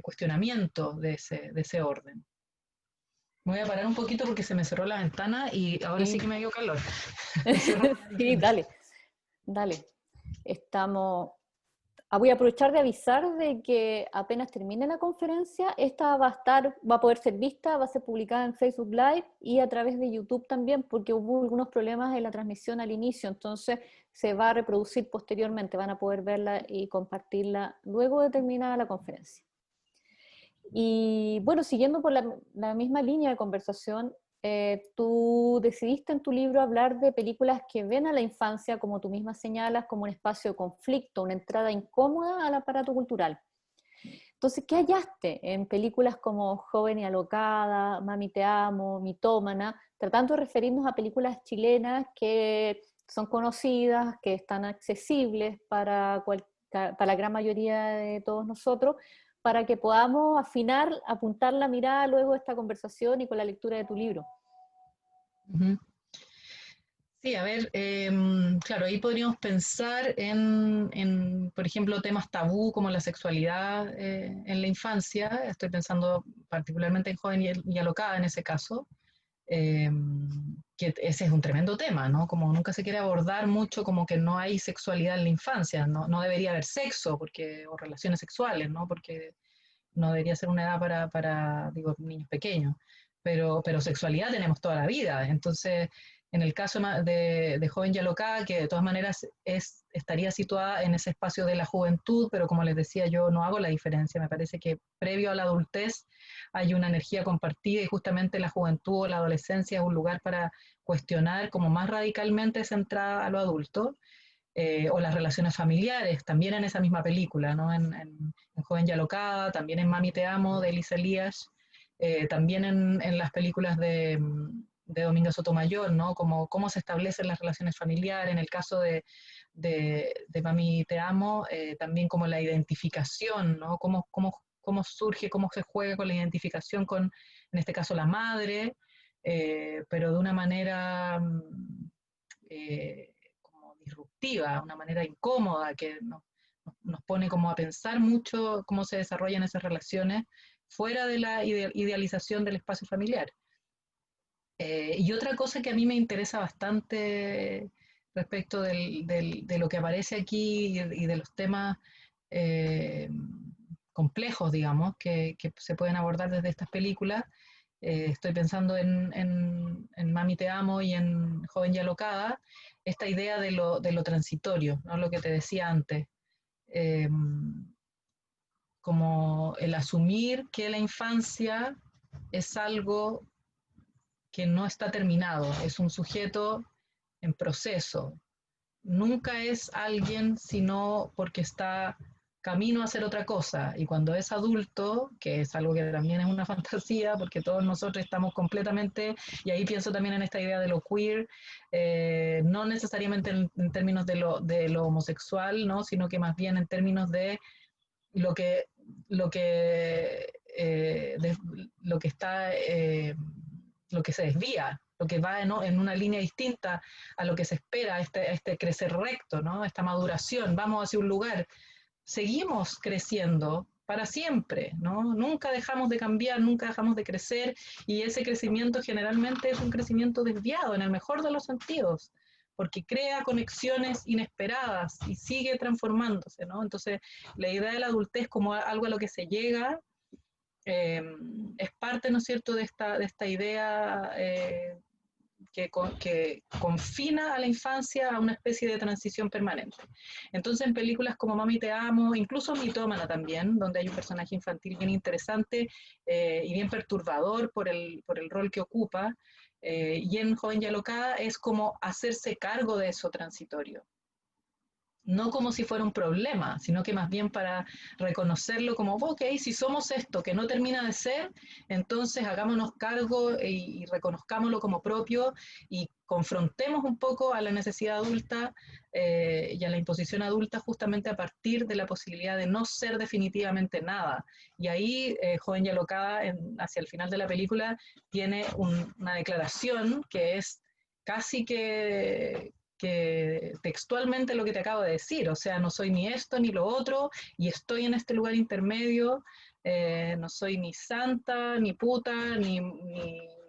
cuestionamiento de ese orden. Me voy a parar un poquito porque se me cerró la ventana y ahora sí Sí, que me dio calor. sí, dale, dale. Estamos... voy a aprovechar de avisar de que apenas termine la conferencia, esta va a poder ser vista, va a ser publicada en Facebook Live y a través de YouTube también, porque hubo algunos problemas en la transmisión al inicio, entonces se va a reproducir posteriormente, van a poder verla y compartirla luego de terminada la conferencia. Y bueno, siguiendo por la misma línea de conversación, tú decidiste en tu libro hablar de películas que ven a la infancia, como tú misma señalas, como un espacio de conflicto, una entrada incómoda al aparato cultural. Entonces, ¿qué hallaste en películas como Joven y Alocada, Mami Te Amo, Mitómana, tratando de referirnos a películas chilenas que son conocidas, que están accesibles para la gran mayoría de todos nosotros, para que podamos afinar, apuntar la mirada luego de esta conversación y con la lectura de tu libro? Ujú. Sí, a ver, claro, ahí podríamos pensar por ejemplo, temas tabú como la sexualidad en la infancia. Estoy pensando particularmente en Joven y Alocada en ese caso, eh, que ese es un tremendo tema, ¿no? Como nunca se quiere abordar mucho, como que no hay sexualidad en la infancia, no debería haber sexo o relaciones sexuales, ¿no? Porque no debería ser una edad digo, niños pequeños, pero sexualidad tenemos toda la vida. Entonces, en el caso de Joven y Alocada, que de todas maneras estaría situada en ese espacio de la juventud, pero como les decía, yo no hago la diferencia. Me parece que previo a la adultez hay una energía compartida y justamente la juventud o la adolescencia es un lugar para cuestionar como más radicalmente esa entrada a lo adulto. O las relaciones familiares, también en esa misma película, ¿no? En Joven y Alocada, también en Mami Te Amo, de Elisa Elías, también en las películas de Domingo Sotomayor, ¿no? Como cómo se establecen las relaciones familiares, en el caso de Mami Te Amo, también como la identificación, ¿no? Cómo surge, cómo se juega con la identificación con, en este caso, la madre, pero de una manera... como disruptiva, una manera incómoda que nos pone como a pensar mucho cómo se desarrollan esas relaciones fuera de la idealización del espacio familiar. Y otra cosa que a mí me interesa bastante respecto de lo que aparece aquí y de los temas eh, complejos, digamos, que se pueden abordar desde estas películas. Estoy pensando en Mami Te Amo y en Joven y Alocada, esta idea de lo transitorio, ¿no? Lo que te decía antes, eh, como el asumir que la infancia es algo que no está terminado, es un sujeto en proceso. Nunca es alguien sino porque está camino a hacer otra cosa. Y cuando es adulto, que es algo que también es una fantasía, porque todos nosotros estamos completamente, y ahí pienso también en esta idea de lo queer, no necesariamente en términos de lo homosexual, ¿no? Sino que más bien en términos de lo que, lo que, de, lo que está, lo que se desvía, lo que va en una línea distinta a lo que se espera, este crecer recto, ¿no? Esta maduración, vamos hacia un lugar, seguimos creciendo para siempre, ¿no? Nunca dejamos de cambiar, nunca dejamos de crecer, y ese crecimiento generalmente es un crecimiento desviado, en el mejor de los sentidos, porque crea conexiones inesperadas y sigue transformándose, ¿no? Entonces, la idea de la adultez como algo a lo que se llega es parte, ¿no es cierto?, de esta idea que confina a la infancia a una especie de transición permanente. Entonces, en películas como Mami te amo, incluso Mitómana también, donde hay un personaje infantil bien interesante y bien perturbador por el rol que ocupa, y en Joven y Alocada es como hacerse cargo de eso transitorio, no como si fuera un problema, sino que más bien para reconocerlo como, ok, si somos esto que no termina de ser, entonces hagámonos cargo y reconozcámoslo como propio y confrontemos un poco a la necesidad adulta y a la imposición adulta justamente a partir de la posibilidad de no ser definitivamente nada. Y ahí Joven y Alocada, hacia el final de la película, tiene una declaración que es casi que textualmente lo que te acabo de decir, o sea, no soy ni esto ni lo otro, y estoy en este lugar intermedio, no soy ni santa, ni puta, ni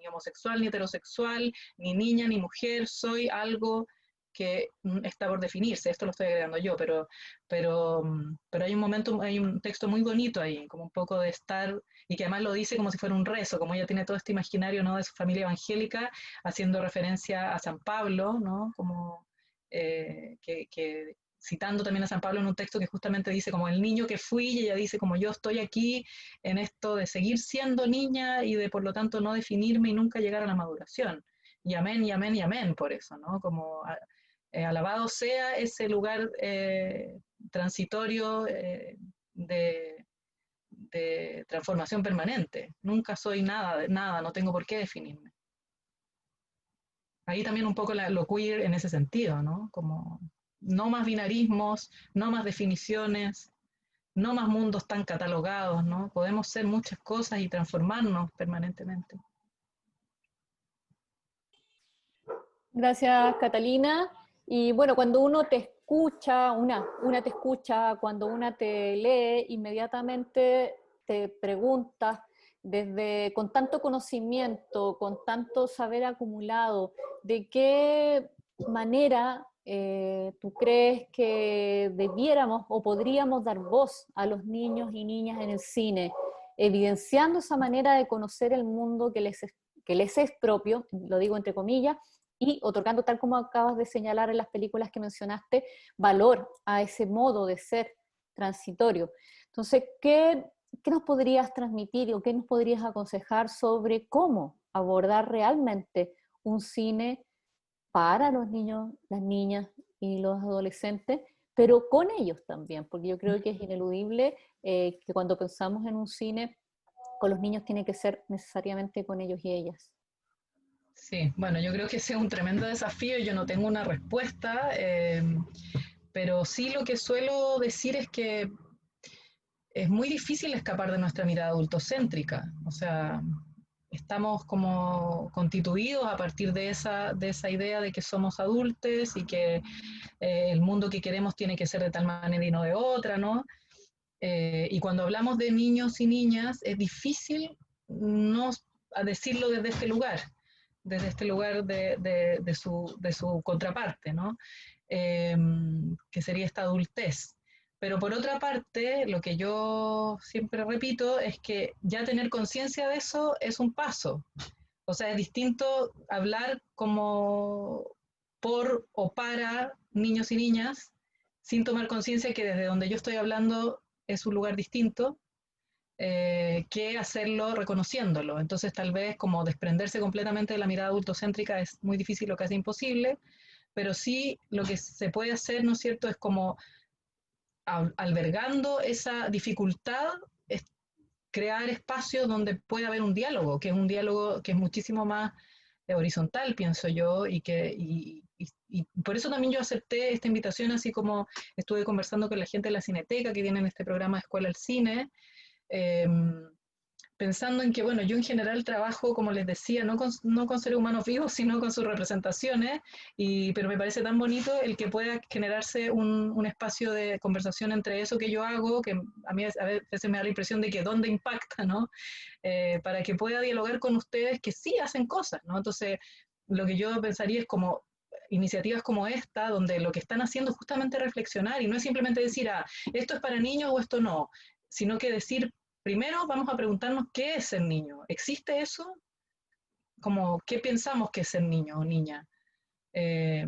homosexual, ni heterosexual, ni niña, ni mujer, soy algo que está por definirse, esto lo estoy agregando yo, pero hay un momento, hay un texto muy bonito ahí, como un poco de estar, y que además lo dice como si fuera un rezo, como ella tiene todo este imaginario, ¿no?, de su familia evangélica, haciendo referencia a San Pablo, ¿no?, como citando también a San Pablo en un texto que justamente dice como el niño que fui, y ella dice como yo estoy aquí en esto de seguir siendo niña y de por lo tanto no definirme y nunca llegar a la maduración. Y amén, y amén, y amén por eso, ¿no? Como alabado sea ese lugar transitorio de transformación permanente. Nunca soy nada, nada, no tengo por qué definirme. Ahí también un poco lo queer en ese sentido, ¿no? Como no más binarismos, no más definiciones, no más mundos tan catalogados, ¿no? Podemos ser muchas cosas y transformarnos permanentemente. Gracias, Catalina. Y bueno, cuando uno te escucha, una te escucha, cuando una te lee, inmediatamente te preguntas, desde con tanto conocimiento, con tanto saber acumulado, de qué manera tú crees que debiéramos o podríamos dar voz a los niños y niñas en el cine, evidenciando esa manera de conocer el mundo que les es propio, lo digo entre comillas, y otorgando, tal como acabas de señalar en las películas que mencionaste, valor a ese modo de ser transitorio. Entonces, ¿qué nos podrías transmitir o qué nos podrías aconsejar sobre cómo abordar realmente un cine para los niños, las niñas y los adolescentes, pero con ellos también? Porque yo creo que es ineludible que cuando pensamos en un cine con los niños tiene que ser necesariamente con ellos y ellas. Sí, bueno, yo creo que ese es un tremendo desafío, yo no tengo una respuesta, pero sí lo que suelo decir es que es muy difícil escapar de nuestra mirada adultocéntrica, o sea, estamos como constituidos a partir de esa idea de que somos adultos y que el mundo que queremos tiene que ser de tal manera y no de otra, ¿no? Y cuando hablamos de niños y niñas, es difícil no decirlo desde este lugar de su contraparte, ¿no? Que sería esta adultez. Pero por otra parte, lo que yo siempre repito es que ya tener conciencia de eso es un paso. O sea, es distinto hablar como por o para niños y niñas sin tomar conciencia que desde donde yo estoy hablando es un lugar distinto que hacerlo reconociéndolo. Entonces, tal vez como desprenderse completamente de la mirada adultocéntrica es muy difícil o casi imposible, pero sí lo que se puede hacer, ¿no es cierto?, es como albergando esa dificultad, es crear espacios donde puede haber un diálogo, que es un diálogo que es muchísimo más horizontal, pienso yo, y por eso también yo acepté esta invitación, así como estuve conversando con la gente de la Cineteca que tienen este programa de Escuela al Cine, eh, pensando en que, bueno, yo en general trabajo, como les decía, no con seres humanos vivos, sino con sus representaciones, pero me parece tan bonito el que pueda generarse un espacio de conversación entre eso que yo hago, que a mí a veces me da la impresión de que dónde impacta, ¿no? Para que pueda dialogar con ustedes que sí hacen cosas, ¿no? Entonces, lo que yo pensaría es como iniciativas como esta, donde lo que están haciendo es justamente reflexionar y no es simplemente decir, ah, esto es para niños o esto no, sino que decir primero vamos a preguntarnos qué es ser niño. ¿Existe eso? Como, ¿qué pensamos que es ser niño o niña? Eh,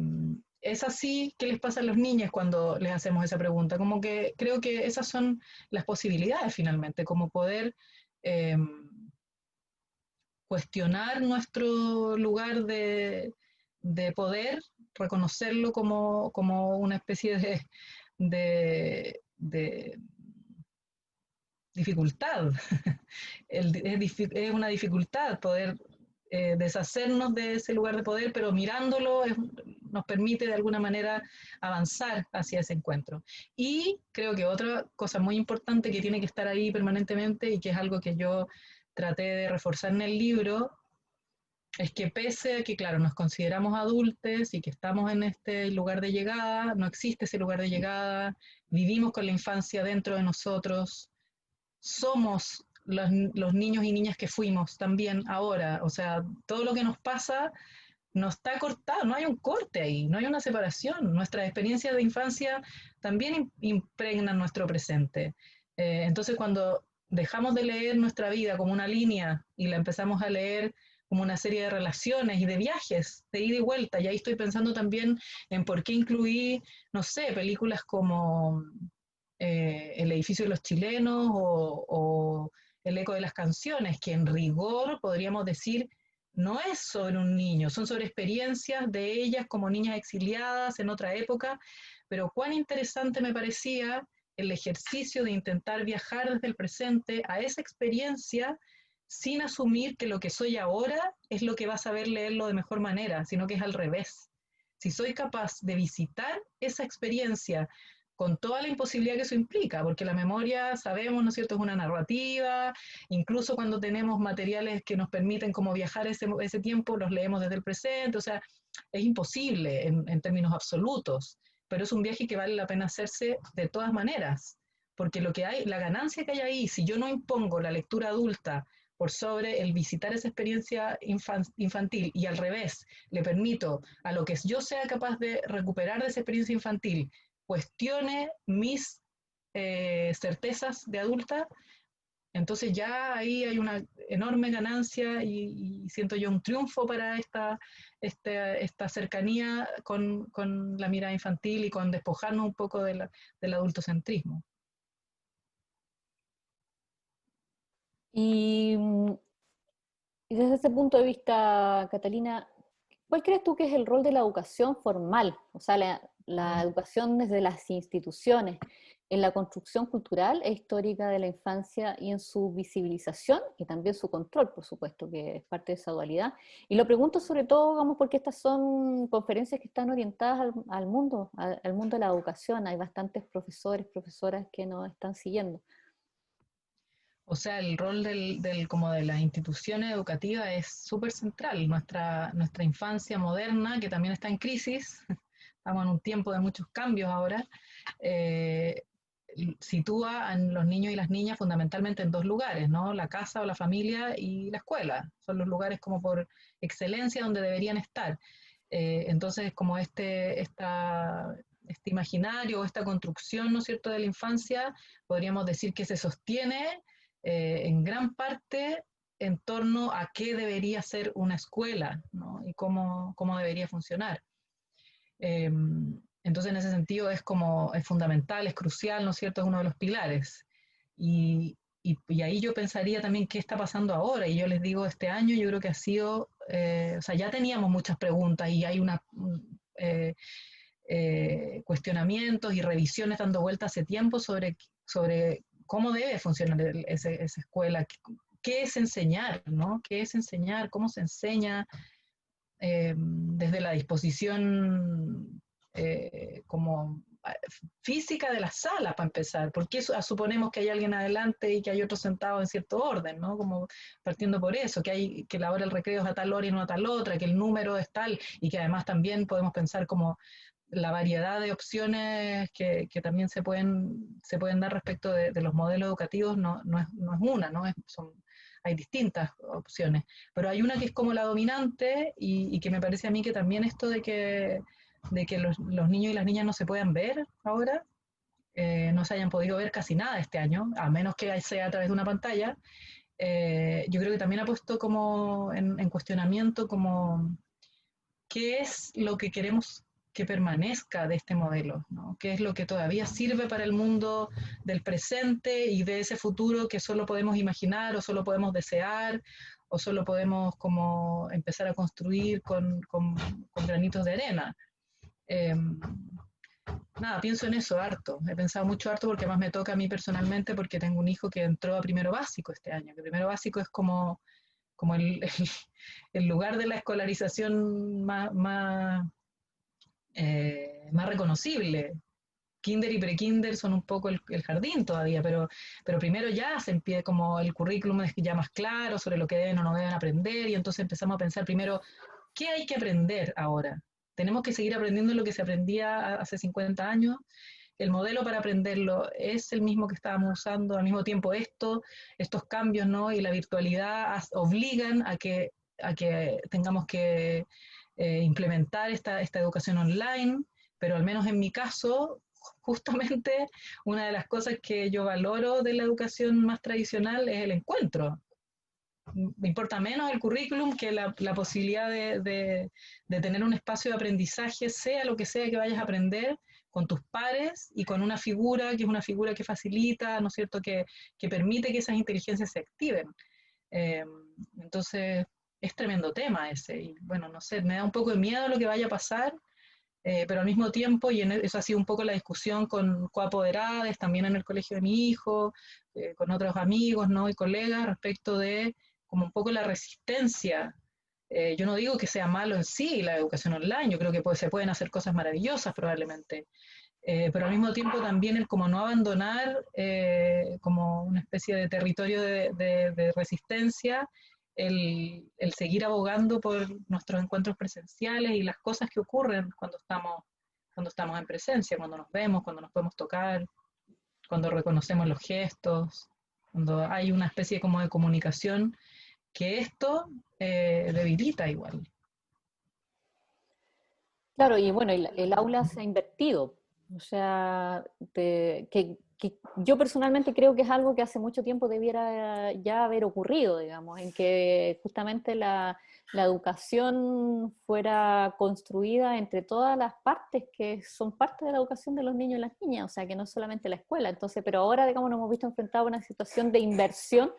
¿Es así? ¿Qué les pasa a los niños cuando les hacemos esa pregunta? Como que creo que esas son las posibilidades finalmente, como poder eh, cuestionar nuestro lugar de poder, reconocerlo como una especie de dificultad. Es una dificultad poder deshacernos de ese lugar de poder, pero mirándolo nos permite de alguna manera avanzar hacia ese encuentro. Y creo que otra cosa muy importante que tiene que estar ahí permanentemente y que es algo que yo traté de reforzar en el libro, es que pese a que, claro, nos consideramos adultos y que estamos en este lugar de llegada, no existe ese lugar de llegada, vivimos con la infancia dentro de nosotros, somos los niños y niñas que fuimos también ahora. O sea, todo lo que nos pasa no está cortado, no hay un corte ahí, no hay una separación. Nuestras experiencias de infancia también impregnan nuestro presente. Entonces, cuando dejamos de leer nuestra vida como una línea y la empezamos a leer como una serie de relaciones y de viajes, de ida y vuelta, y ahí estoy pensando también en por qué incluí, no sé, películas como El edificio de los chilenos o El eco de las canciones, que en rigor podríamos decir no es sobre un niño, son sobre experiencias de ellas como niñas exiliadas en otra época, pero cuán interesante me parecía el ejercicio de intentar viajar desde el presente a esa experiencia sin asumir que lo que soy ahora es lo que va a saber leerlo de mejor manera, sino que es al revés. Si soy capaz de visitar esa experiencia con toda la imposibilidad que eso implica, porque la memoria, sabemos, ¿no es cierto?, es una narrativa, incluso cuando tenemos materiales que nos permiten como viajar ese tiempo, los leemos desde el presente, o sea, es imposible en términos absolutos, pero es un viaje que vale la pena hacerse de todas maneras, porque lo que hay, la ganancia que hay ahí, si yo no impongo la lectura adulta por sobre el visitar esa experiencia infantil y al revés, le permito a lo que yo sea capaz de recuperar de esa experiencia infantil, cuestione mis certezas de adulta, entonces ya ahí hay una enorme ganancia y siento yo un triunfo para esta cercanía con la mirada infantil y con despojarnos un poco del adultocentrismo. Y, y desde ese punto de vista, Catalina, ¿cuál crees tú que es el rol de la educación formal? O sea, la educación desde las instituciones, en la construcción cultural e histórica de la infancia y en su visibilización y también su control, por supuesto, que es parte de esa dualidad. Y lo pregunto sobre todo, vamos, porque estas son conferencias que están orientadas al mundo, al mundo de la educación. Hay bastantes profesores, profesoras que nos están siguiendo. O sea, el rol como de las instituciones educativas es súper central. Nuestra infancia moderna, que también está en crisis, estamos en un tiempo de muchos cambios ahora, eh, sitúa a los niños y las niñas fundamentalmente en dos lugares, ¿no? La casa o la familia y la escuela. Son los lugares como por excelencia donde deberían estar. Entonces, como este imaginario, esta construcción, ¿no es cierto?, de la infancia, podríamos decir que se sostiene en gran parte en torno a qué debería ser una escuela, ¿no? Y cómo debería funcionar. Eh, entonces, en ese sentido, es fundamental, es crucial, ¿no es cierto? Es uno de los pilares. Y ahí yo pensaría también qué está pasando ahora. Y yo les digo, este año yo creo que ha sido, o sea, ya teníamos muchas preguntas y hay eh, cuestionamientos y revisiones dando vuelta hace tiempo sobre cómo debe funcionar esa escuela, qué es enseñar, ¿no? ¿Qué es enseñar? ¿Cómo se enseña? Desde la disposición como física de la sala, para empezar, porque suponemos que hay alguien adelante y que hay otro sentado en cierto orden, ¿no? Como partiendo por eso, que la hora del recreo es a tal hora y no a tal otra, que el número es tal, y que además también podemos pensar como la variedad de opciones que también se pueden dar respecto de los modelos educativos no es una, ¿no? Hay distintas opciones, pero hay una que es como la dominante y que me parece a mí que también esto de que los niños y las niñas no se puedan ver ahora, no se hayan podido ver casi nada este año, a menos que sea a través de una pantalla. Yo creo que también ha puesto como en cuestionamiento como qué es lo que queremos que permanezca de este modelo, ¿no? ¿Qué es lo que todavía sirve para el mundo del presente y de ese futuro que solo podemos imaginar o solo podemos desear o solo podemos como empezar a construir con granitos de arena? Eh, Nada, pienso en eso harto. He pensado mucho harto porque más me toca a mí personalmente porque tengo un hijo que entró a primero básico este año, que primero básico es como el lugar de la escolarización más reconocible. Kinder y prekinder son un poco el jardín todavía, pero primero ya se empieza como el currículum es ya más claro sobre lo que deben o no deben aprender y entonces empezamos a pensar primero, ¿qué hay que aprender ahora? ¿Tenemos que seguir aprendiendo lo que se aprendía hace 50 años? ¿El modelo para aprenderlo es el mismo que estábamos usando? Al mismo tiempo estos cambios, ¿no? Y la virtualidad obligan a que tengamos que implementar esta educación online, pero al menos en mi caso, justamente una de las cosas que yo valoro de la educación más tradicional es el encuentro. Me importa menos el currículum que la posibilidad de tener un espacio de aprendizaje, sea lo que sea que vayas a aprender, con tus pares y con una figura que es una figura que facilita, ¿no es cierto?, que permite que esas inteligencias se activen. Eh, entonces, es tremendo tema ese. Y bueno, no sé, me da un poco de miedo lo que vaya a pasar, pero al mismo tiempo, y eso ha sido un poco la discusión con coapoderades, también en el colegio de mi hijo, con otros amigos, ¿no?, y colegas respecto de como un poco la resistencia. Yo no digo que sea malo en sí la educación online, yo creo que se pueden hacer cosas maravillosas probablemente, pero al mismo tiempo también el como no abandonar como una especie de territorio de resistencia, el seguir abogando por nuestros encuentros presenciales y las cosas que ocurren cuando estamos en presencia, cuando nos vemos, cuando nos podemos tocar, cuando reconocemos los gestos, cuando hay una especie como de comunicación, que esto debilita igual. Claro, y bueno, el aula se ha invertido. O sea, que yo personalmente creo que es algo que hace mucho tiempo debiera ya haber ocurrido, digamos, en que justamente la educación fuera construida entre todas las partes que son parte de la educación de los niños y las niñas, o sea, que no solamente la escuela. Entonces, pero ahora, digamos, nos hemos visto enfrentados a una situación de inversión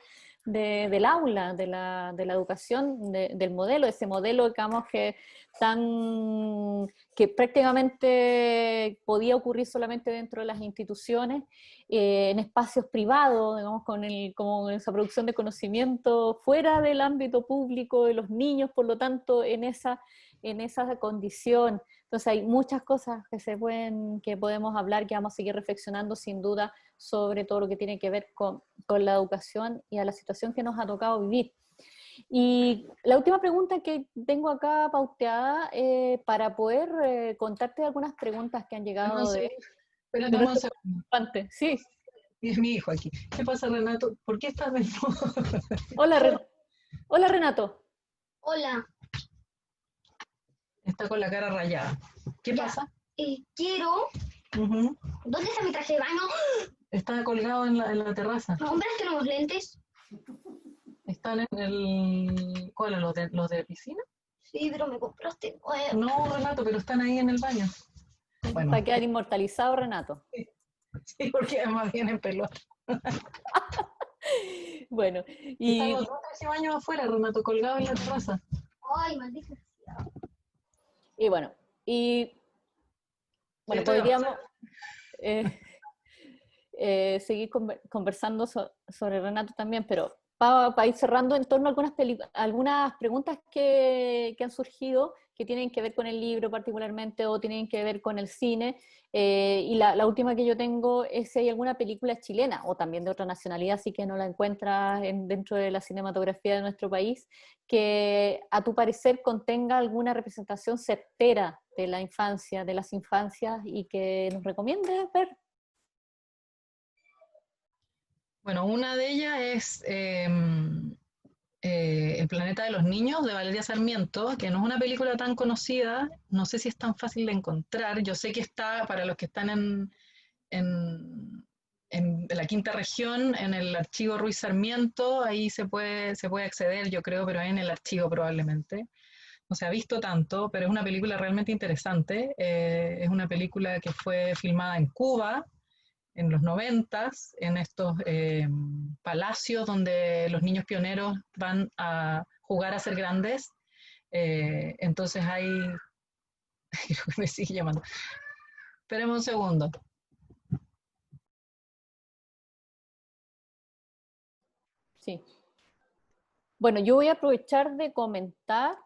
del aula, de la educación, del modelo, ese modelo, digamos, que prácticamente podía ocurrir solamente dentro de las instituciones, en espacios privados, digamos, como esa producción de conocimiento fuera del ámbito público de los niños, por lo tanto, en esa condición. Entonces hay muchas cosas que podemos hablar, que vamos a seguir reflexionando sin duda sobre todo lo que tiene que ver con la educación y a la situación que nos ha tocado vivir. Y la última pregunta que tengo acá pauteada, para poder contarte algunas preguntas que han Dame un llegado de segundo, espérate un nuestros segundo. participantes. Sí. Y es mi hijo aquí. ¿Qué pasa, Renato? ¿Por qué estás desnudo? Hola, Hola, Renato. Hola, Está con la cara rayada. ¿Qué ya. pasa? Quiero. Ujú. ¿Dónde está mi traje de baño? Está colgado en la terraza. ¿Me compraste nuevos lentes? Están en el... ¿Cuáles? ¿Los de piscina? Sí, pero me compraste nuevos. No, Renato, pero están ahí en el baño. Bueno, Va a quedar inmortalizado, Renato. sí, porque además vienen pelota. Bueno, Están y los dos trajes de baño afuera, Renato, colgados en la terraza. Ay, maldita. bueno, bueno, Estoy podríamos eh, seguir conversando sobre Renato también, pero para ir cerrando en torno a algunas preguntas que han surgido, que tienen que ver con el libro particularmente o tienen que ver con el cine. Y la última que yo tengo es si hay alguna película chilena o también de otra nacionalidad, así que no la encuentras dentro de la cinematografía de nuestro país, que a tu parecer contenga alguna representación certera de la infancia, de las infancias, y que nos recomiendes ver. Bueno, una de ellas es El planeta de los niños, de Valeria Sarmiento, que no es una película tan conocida, no sé si es tan fácil de encontrar, yo sé que está para los que están en la quinta región, en el archivo Ruiz Sarmiento, ahí se puede acceder, yo creo, pero en el archivo probablemente. No se ha visto tanto, pero es una película realmente interesante. Es una película que fue filmada en Cuba en los 90, en estos palacios donde los niños pioneros van a jugar a ser grandes. Entonces hay... me sigue llamando. Esperemos un segundo. Sí. Bueno, yo voy a aprovechar de comentar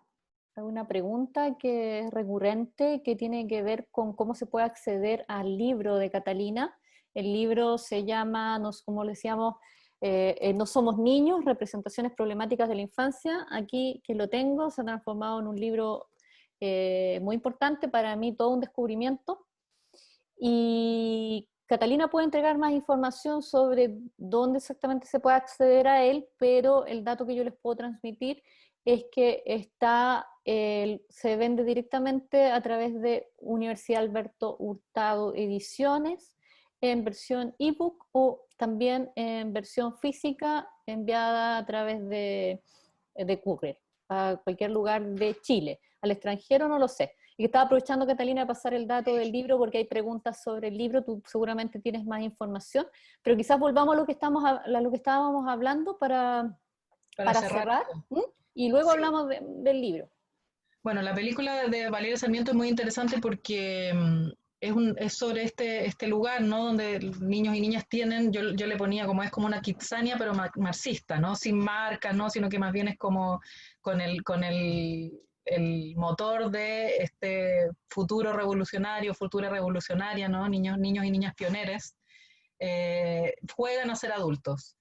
una pregunta que es recurrente, que tiene que ver con cómo se puede acceder al libro de Catalina. El libro se llama, como le decíamos, No somos niños, representaciones problemáticas de la infancia. Aquí que lo tengo, se ha transformado en un libro muy importante, para mí todo un descubrimiento. Y Catalina puede entregar más información sobre dónde exactamente se puede acceder a él, pero el dato que yo les puedo transmitir es que se vende directamente a través de Universidad Alberto Hurtado Ediciones, en versión ebook o también en versión física enviada a través de courier a cualquier lugar de Chile. Al extranjero no lo sé. Y que estaba aprovechando, Catalina, de pasar el dato del libro, porque hay preguntas sobre el libro, tú seguramente tienes más información, pero quizás volvamos a lo que estábamos hablando para cerrar, y luego Sí. hablamos del libro. Bueno, la película de Valeria Sarmiento es muy interesante porque es sobre este lugar, ¿no? Donde niños y niñas tienen, yo le ponía como es como una Kitsania, pero marxista, ¿no? Sin marcas, ¿no? Sino que más bien es como con el motor de este futuro revolucionario, futura revolucionaria, ¿no? Niños y niñas pioneres, juegan a ser adultos.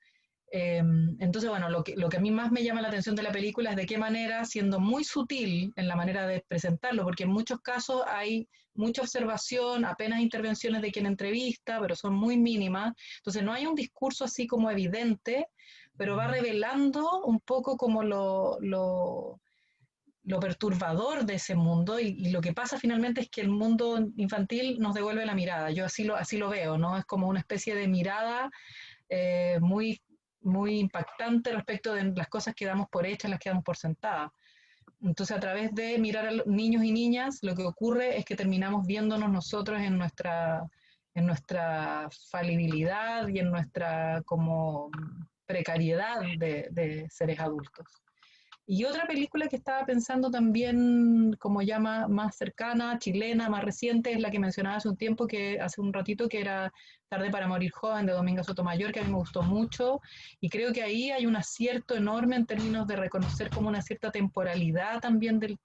Entonces, bueno, lo que a mí más me llama la atención de la película es de qué manera, siendo muy sutil en la manera de presentarlo, porque en muchos casos hay mucha observación, apenas intervenciones de quien entrevista, pero son muy mínimas. Entonces, no hay un discurso así como evidente, pero va revelando un poco como lo perturbador de ese mundo y lo que pasa finalmente es que el mundo infantil nos devuelve la mirada. Yo así lo veo, ¿no? Es como una especie de mirada muy muy impactante respecto de las cosas que damos por hechas, las que damos por sentadas. Entonces, a través de mirar a los niños y niñas, lo que ocurre es que terminamos viéndonos nosotros en nuestra falibilidad y en nuestra como precariedad de seres adultos. Y otra película que estaba pensando también como ya más cercana, chilena, más reciente, es la que mencionaba hace un ratito, que era Tarde para morir joven, de Dominga Sotomayor, que a mí me gustó mucho, y creo que ahí hay un acierto enorme en términos de reconocer como una cierta temporalidad también del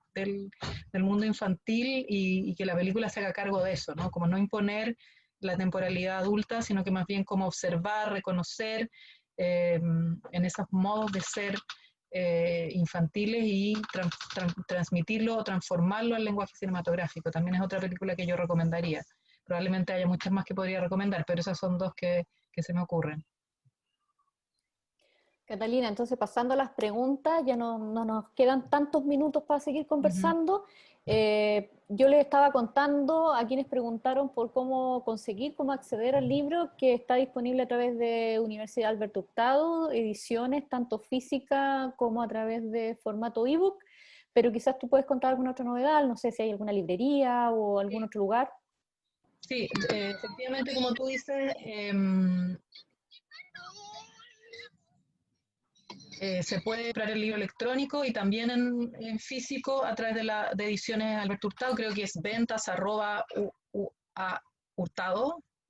mundo infantil y que la película se haga cargo de eso, ¿no? Como no imponer la temporalidad adulta, sino que más bien como observar, reconocer en esos modos de ser infantiles y transmitirlo o transformarlo al lenguaje cinematográfico. También es otra película que yo recomendaría. Probablemente haya muchas más que podría recomendar, pero esas son dos que se me ocurren. Catalina, entonces pasando a las preguntas, ya no nos quedan tantos minutos para seguir conversando. Yo les estaba contando a quienes preguntaron por cómo acceder al libro, que está disponible a través de Universidad Alberto Hurtado, ediciones tanto física como a través de formato ebook, pero quizás tú puedes contar alguna otra novedad, no sé si hay alguna librería o algún otro lugar. Sí, efectivamente, como tú dices, se puede comprar el libro electrónico y también en físico a través de Ediciones Alberto Hurtado. Creo que es ventas@Hurtado,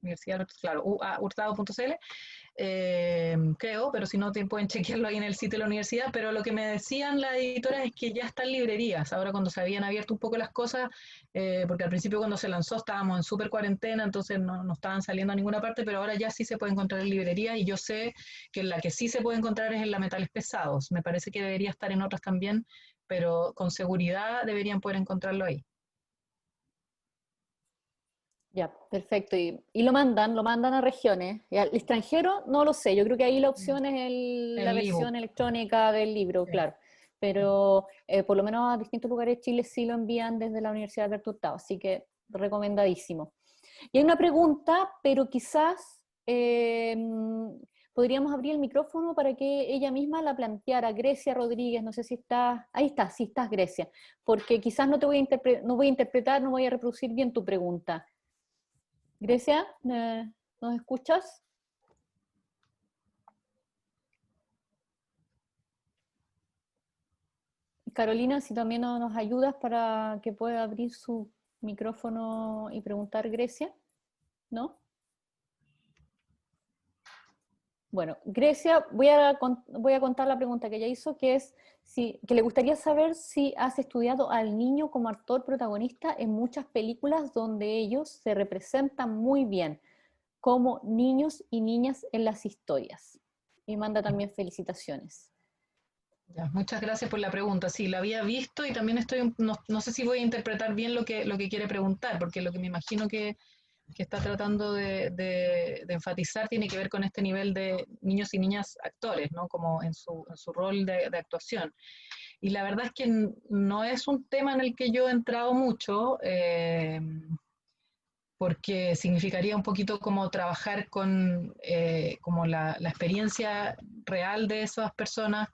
Universidad, claro, hurtado.cl. Creo, pero si no pueden chequearlo ahí en el sitio de la universidad, pero lo que me decían las editoras es que ya están librerías, ahora cuando se habían abierto un poco las cosas, porque al principio cuando se lanzó estábamos en súper cuarentena, entonces no estaban saliendo a ninguna parte, pero ahora ya sí se puede encontrar en librerías y yo sé que la que sí se puede encontrar es en la Metales Pesados, me parece que debería estar en otras también, pero con seguridad deberían poder encontrarlo ahí. Ya, perfecto. Y lo mandan a regiones. Y al extranjero no lo sé. Yo creo que ahí la opción es la El ebook. versión electrónica del libro, Sí. claro. Pero por lo menos a distintos lugares de Chile sí lo envían desde la Universidad de Alberto Hurtado, así que recomendadísimo. Y hay una pregunta, pero quizás podríamos abrir el micrófono para que ella misma la planteara. Grecia Rodríguez, no sé si estás, ahí estás, sí estás, Grecia, porque quizás no voy a interpretar, no voy a reproducir bien tu pregunta. Grecia, ¿nos escuchas? Carolina, si también nos ayudas para que pueda abrir su micrófono y preguntar Grecia, ¿no? Bueno, Grecia, voy a contar la pregunta que ella hizo, que es que le gustaría saber si has estudiado al niño como actor protagonista en muchas películas donde ellos se representan muy bien, como niños y niñas en las historias. Y manda también felicitaciones. Ya, muchas gracias por la pregunta. Sí, la había visto y también no sé si voy a interpretar bien lo que quiere preguntar, porque lo que me imagino que está tratando de enfatizar tiene que ver con este nivel de niños y niñas actores, ¿no? Como en su rol de actuación. Y la verdad es que no es un tema en el que yo he entrado mucho, porque significaría un poquito como trabajar con como la experiencia real de esas personas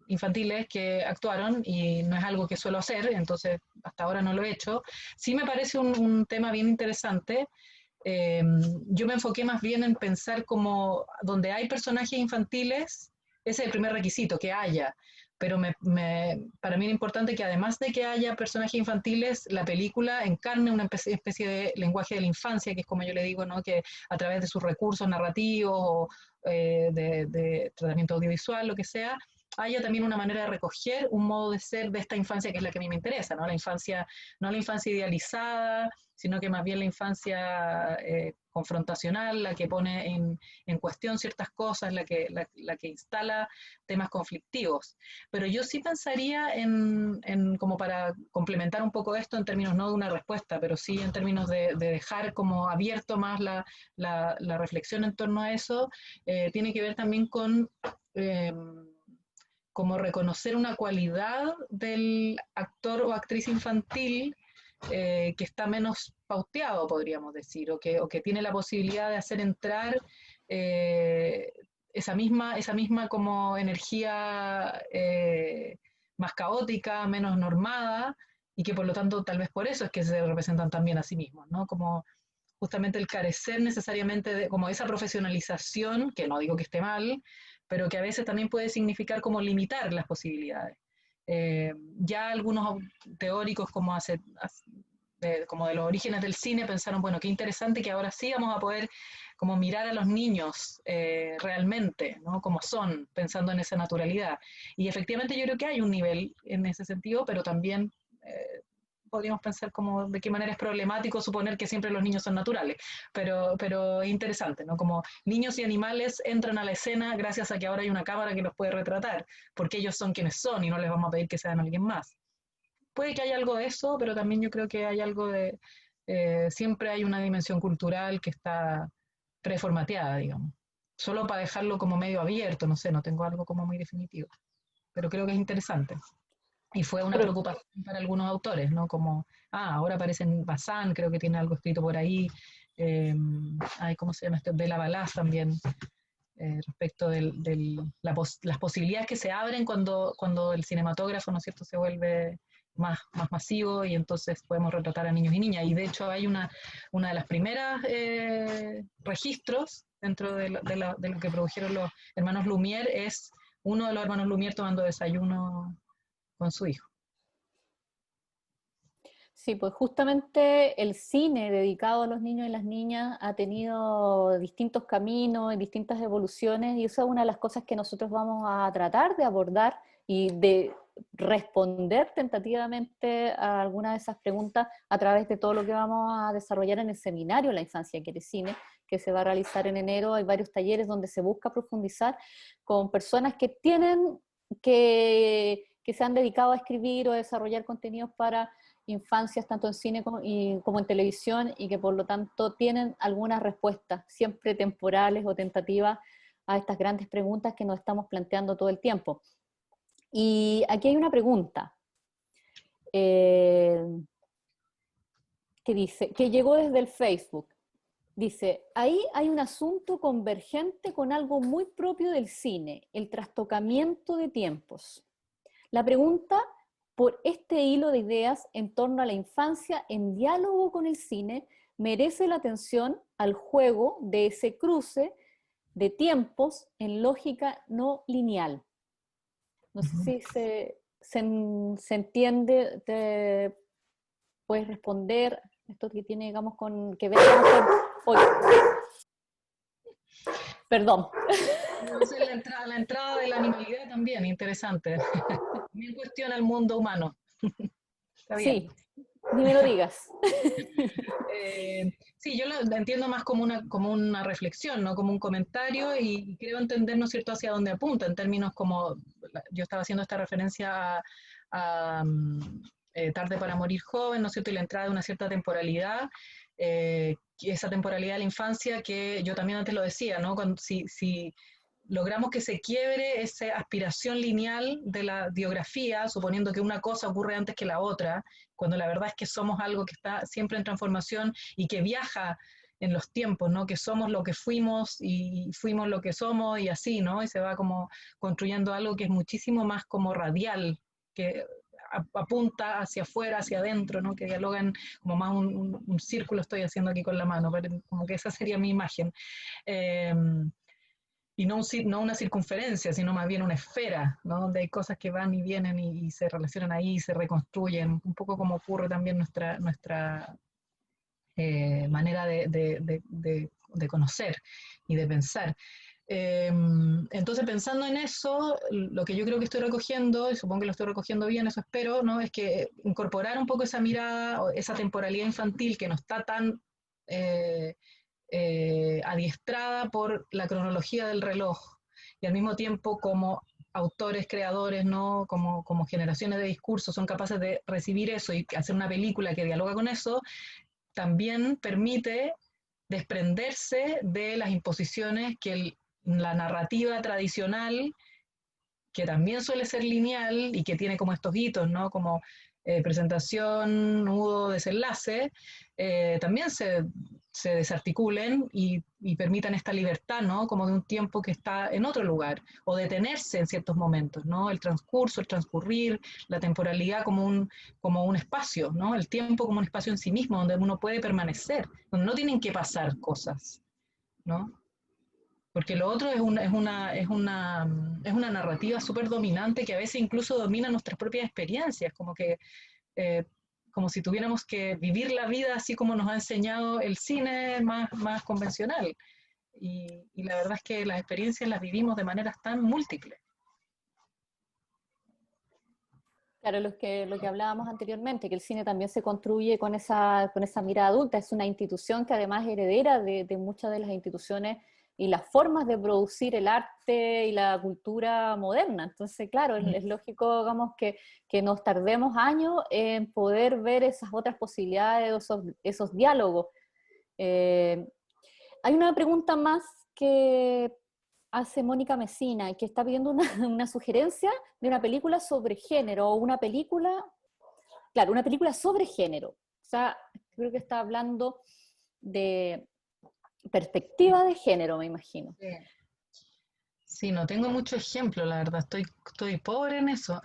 infantiles que actuaron, y no es algo que suelo hacer, entonces hasta ahora no lo he hecho. Sí me parece un tema bien interesante. eh, yo me enfoqué más bien en pensar como donde hay personajes infantiles, ese es el primer requisito, que haya. Pero para mí es importante que además de que haya personajes infantiles, la película encarne una especie de lenguaje de la infancia, que es como yo le digo, ¿no? Que a través de sus recursos narrativos o de tratamiento audiovisual, lo que sea, haya también una manera de recoger un modo de ser de esta infancia que es la que a mí me interesa, ¿no? La infancia, no la infancia idealizada, sino que más bien la infancia confrontacional, la que pone en cuestión ciertas cosas, la que instala temas conflictivos. Pero yo sí pensaría como para complementar un poco esto en términos no de una respuesta, pero sí en términos de dejar como abierto más la reflexión en torno a eso, tiene que ver también con eh, como reconocer una cualidad del actor o actriz infantil que está menos pauteado, podríamos decir, o que tiene la posibilidad de hacer entrar eh, esa misma como energía más caótica, menos normada, y que por lo tanto tal vez por eso es que se representan también a sí mismos, ¿no? Como justamente el carecer necesariamente de como esa profesionalización, que no digo que esté mal, pero que a veces también puede significar como limitar las posibilidades. Ya algunos teóricos como de los orígenes del cine pensaron, bueno, qué interesante que ahora sí vamos a poder como mirar a los niños realmente, ¿no? Como son, pensando en esa naturalidad. Y efectivamente yo creo que hay un nivel en ese sentido, pero también podríamos pensar como de qué manera es problemático suponer que siempre los niños son naturales, pero es interesante, ¿no? Como niños y animales entran a la escena gracias a que ahora hay una cámara que los puede retratar, porque ellos son quienes son y no les vamos a pedir que sean alguien más. Puede que haya algo de eso, pero también yo creo que hay algo de, siempre hay una dimensión cultural que está preformateada, digamos. Solo para dejarlo como medio abierto, no sé, no tengo algo como muy definitivo, pero creo que es interesante. Y fue una Pero, preocupación para algunos autores, ¿no? Como, ahora aparece en Bazán, creo que tiene algo escrito por ahí. ¿Cómo se llama esto? Bela Balaz también, respecto las posibilidades que se abren cuando el cinematógrafo, ¿no es cierto?, se vuelve más masivo y entonces podemos retratar a niños y niñas. Y de hecho hay una de las primeras registros dentro de lo que produjeron los hermanos Lumière, es uno de los hermanos Lumière tomando desayuno con su hijo. sí, pues justamente el cine dedicado a los niños y las niñas ha tenido distintos caminos y distintas evoluciones, y eso es una de las cosas que nosotros vamos a tratar de abordar y de responder tentativamente a algunas de esas preguntas a través de todo lo que vamos a desarrollar en el seminario La Infancia Quiere Cine, que se va a realizar en enero. Hay varios talleres donde se busca profundizar con personas que tienen que se han dedicado a escribir o a desarrollar contenidos para infancias, tanto en cine como en televisión, y que por lo tanto tienen algunas respuestas, siempre temporales o tentativas, a estas grandes preguntas que nos estamos planteando todo el tiempo. Y aquí hay una pregunta que dice, que llegó desde el Facebook. Dice, ahí hay un asunto convergente con algo muy propio del cine, el trastocamiento de tiempos. La pregunta por este hilo de ideas en torno a la infancia en diálogo con el cine merece la atención al juego de ese cruce de tiempos en lógica no lineal. No sé si se entiende, te puedes responder esto que tiene, digamos, que ver con... Oye, perdón. Entonces, la entrada de la animalidad también, interesante. También cuestiona el mundo humano. Está bien. Sí, ni me lo digas. Sí, yo lo entiendo más como una reflexión, no como un comentario, y creo entender, ¿no es cierto?, hacia dónde apunta, en términos como, yo estaba haciendo esta referencia a Tarde para morir joven, ¿no es cierto?, y la entrada de una cierta temporalidad, esa temporalidad de la infancia que yo también antes lo decía, ¿no? Si logramos que se quiebre esa aspiración lineal de la biografía, suponiendo que una cosa ocurre antes que la otra, cuando la verdad es que somos algo que está siempre en transformación y que viaja en los tiempos, ¿no? Que somos lo que fuimos y fuimos lo que somos y así, ¿no? Y se va como construyendo algo que es muchísimo más como radial, que apunta hacia afuera, hacia adentro, ¿no? Que dialogan como más un círculo, estoy haciendo aquí con la mano, pero como que esa sería mi imagen. Y no una circunferencia, sino más bien una esfera, ¿no? Donde hay cosas que van y vienen y se relacionan ahí y se reconstruyen, un poco como ocurre también nuestra manera de conocer y de pensar. Entonces, pensando en eso, lo que yo creo que estoy recogiendo, y supongo que lo estoy recogiendo bien, eso espero, ¿no? Es que incorporar un poco esa mirada, esa temporalidad infantil que no está tan adiestrada por la cronología del reloj y al mismo tiempo como autores, creadores, ¿no? Como generaciones de discursos son capaces de recibir eso y hacer una película que dialoga con eso, también permite desprenderse de las imposiciones que la narrativa tradicional, que también suele ser lineal y que tiene como estos hitos, ¿no? Como presentación, nudo, desenlace, también se desarticulen y permitan esta libertad, ¿no? Como de un tiempo que está en otro lugar, o detenerse en ciertos momentos, ¿no? El transcurso, el transcurrir, la temporalidad como un espacio, ¿no? El tiempo como un espacio en sí mismo, donde uno puede permanecer, donde no tienen que pasar cosas, ¿no? Porque lo otro es una narrativa súper dominante que a veces incluso domina nuestras propias experiencias, eh, como si tuviéramos que vivir la vida así como nos ha enseñado el cine más convencional. Y la verdad es que las experiencias las vivimos de maneras tan múltiples. Claro, lo que hablábamos anteriormente, que el cine también se construye con esa mirada adulta, es una institución que además es heredera de muchas de las instituciones y las formas de producir el arte y la cultura moderna. Entonces, claro, es lógico, digamos, que nos tardemos años en poder ver esas otras posibilidades, esos diálogos. Hay una pregunta más que hace Mónica Mesina, que está pidiendo una sugerencia de una película sobre género, o una película sobre género. O sea, creo que está hablando de perspectiva de género, me imagino. Sí. Sí, no tengo mucho ejemplo, la verdad, estoy pobre en eso,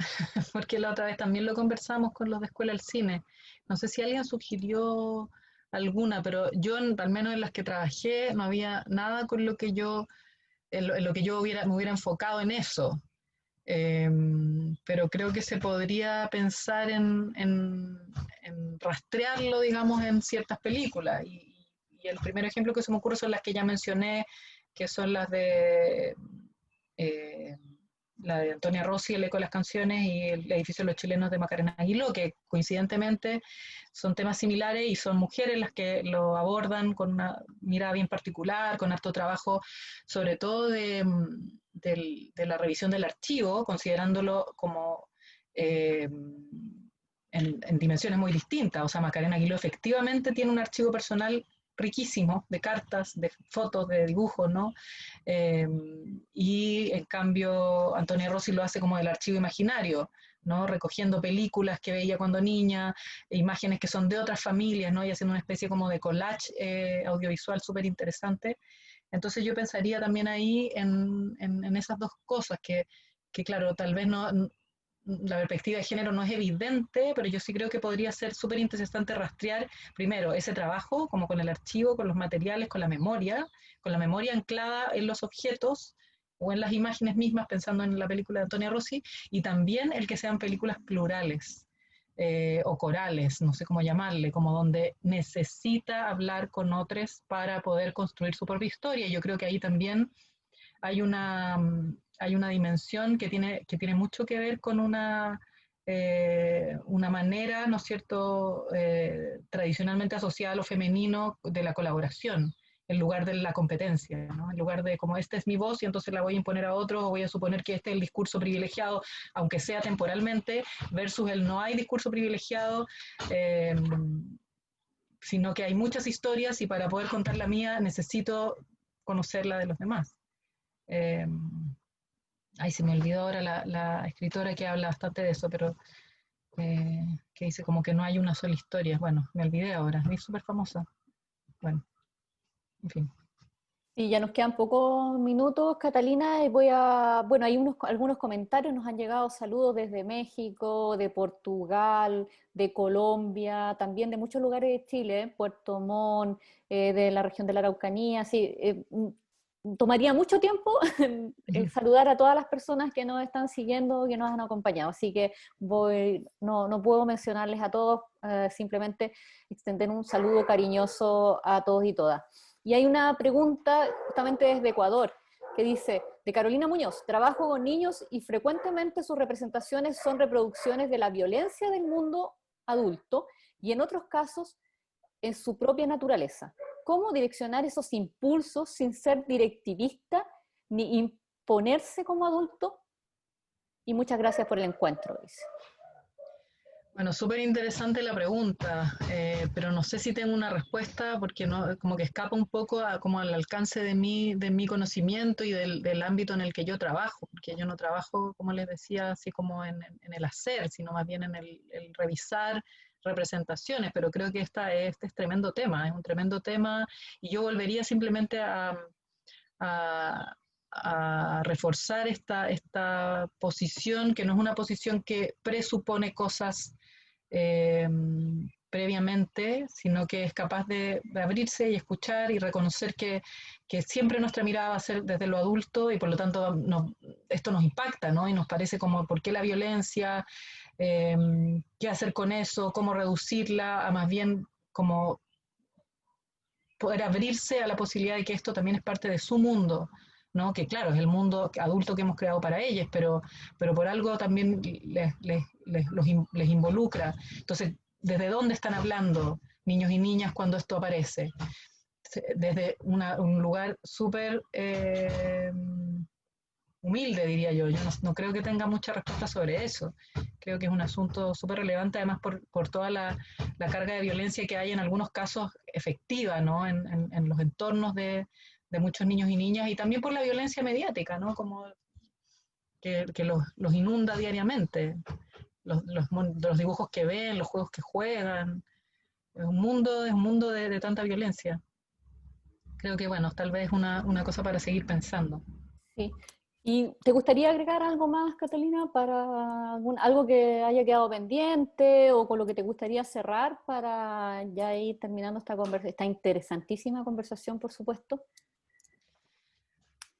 porque la otra vez también lo conversamos con los de Escuela del Cine. No sé si alguien sugirió alguna, pero yo, al menos en las que trabajé, no había nada con lo que en lo que yo me hubiera enfocado en eso. Pero creo que se podría pensar en rastrearlo, digamos, en ciertas películas. Y el primer ejemplo que se me ocurre son las que ya mencioné, que son eh, la de Antonia Rossi, El eco de las canciones, y El edificio de los chilenos de Macarena Aguiló, que coincidentemente son temas similares y son mujeres las que lo abordan con una mirada bien particular, con harto trabajo, sobre todo de la revisión del archivo, considerándolo como en dimensiones muy distintas. O sea, Macarena Aguiló efectivamente tiene un archivo personal riquísimo de cartas, de fotos, de dibujos, ¿no? Y en cambio Antonia Rossi lo hace como del archivo imaginario, ¿no? Recogiendo películas que veía cuando niña, imágenes que son de otras familias, ¿no? Y haciendo una especie como de collage audiovisual súper interesante. Entonces yo pensaría también ahí en esas dos cosas, que claro, tal vez no, la perspectiva de género no es evidente, pero yo sí creo que podría ser súper interesante rastrear primero ese trabajo, como con el archivo, con los materiales, con la memoria anclada en los objetos o en las imágenes mismas, pensando en la película de Antonia Rossi, y también el que sean películas plurales o corales, no sé cómo llamarle, como donde necesita hablar con otros para poder construir su propia historia. Yo creo que ahí también hay una dimensión que tiene mucho que ver con una manera, ¿no es cierto?, tradicionalmente asociada a lo femenino de la colaboración, en lugar de la competencia, ¿no? En lugar de como esta es mi voz y entonces la voy a imponer a otros, o voy a suponer que este es el discurso privilegiado, aunque sea temporalmente, versus el no hay discurso privilegiado, eh, sino que hay muchas historias y para poder contar la mía necesito conocer la de los demás. Eh, Ay, se me olvidó ahora la escritora que habla bastante de eso, pero que dice como que no hay una sola historia. Bueno, me olvidé ahora, es súper famosa. Bueno, en fin. Y ya nos quedan pocos minutos, Catalina, y bueno, hay algunos comentarios, nos han llegado saludos desde México, de Portugal, de Colombia, también de muchos lugares de Chile, Puerto Montt, de la región de la Araucanía, sí, tomaría mucho tiempo saludar a todas las personas que nos están siguiendo, que nos han acompañado, así que no puedo mencionarles a todos, simplemente extender un saludo cariñoso a todos y todas. Y hay una pregunta justamente desde Ecuador que dice, de Carolina Muñoz, trabajo con niños y frecuentemente sus representaciones son reproducciones de la violencia del mundo adulto y en otros casos en su propia naturaleza. ¿Cómo direccionar esos impulsos sin ser directivista ni imponerse como adulto? Y muchas gracias por el encuentro, dice. Bueno, súper interesante la pregunta, pero no sé si tengo una respuesta porque no, como que escapa un poco como al alcance de mi conocimiento y del ámbito en el que yo trabajo, porque yo no trabajo, como les decía, así como en el hacer, sino más bien en el revisar representaciones, pero creo que este es tremendo tema, es un tremendo tema y yo volvería simplemente a, a reforzar esta posición, que no es una posición que presupone cosas eh, previamente, sino que es capaz de abrirse y escuchar y reconocer que siempre nuestra mirada va a ser desde lo adulto y por lo tanto esto nos impacta, ¿no? Y nos parece como, ¿por qué la violencia? ¿Qué hacer con eso? ¿Cómo reducirla? A más bien como poder abrirse a la posibilidad de que esto también es parte de su mundo, ¿no? Que claro, es el mundo adulto que hemos creado para ellos, pero por algo también les involucra. Entonces, ¿desde dónde están hablando niños y niñas cuando esto aparece? Desde un lugar súper humilde, diría yo. Yo no creo que tenga mucha respuesta sobre eso. Creo que es un asunto súper relevante, además por toda la carga de violencia que hay en algunos casos efectiva, ¿no? En los entornos de muchos niños y niñas, y también por la violencia mediática, ¿no? Como que los inunda diariamente, los dibujos que ven, los juegos que juegan. Es un mundo de tanta violencia. Creo que, bueno, tal vez una cosa para seguir pensando. Sí. ¿Y te gustaría agregar algo más, Catalina, para algo que haya quedado pendiente o con lo que te gustaría cerrar para ya ir terminando esta interesantísima conversación, por supuesto?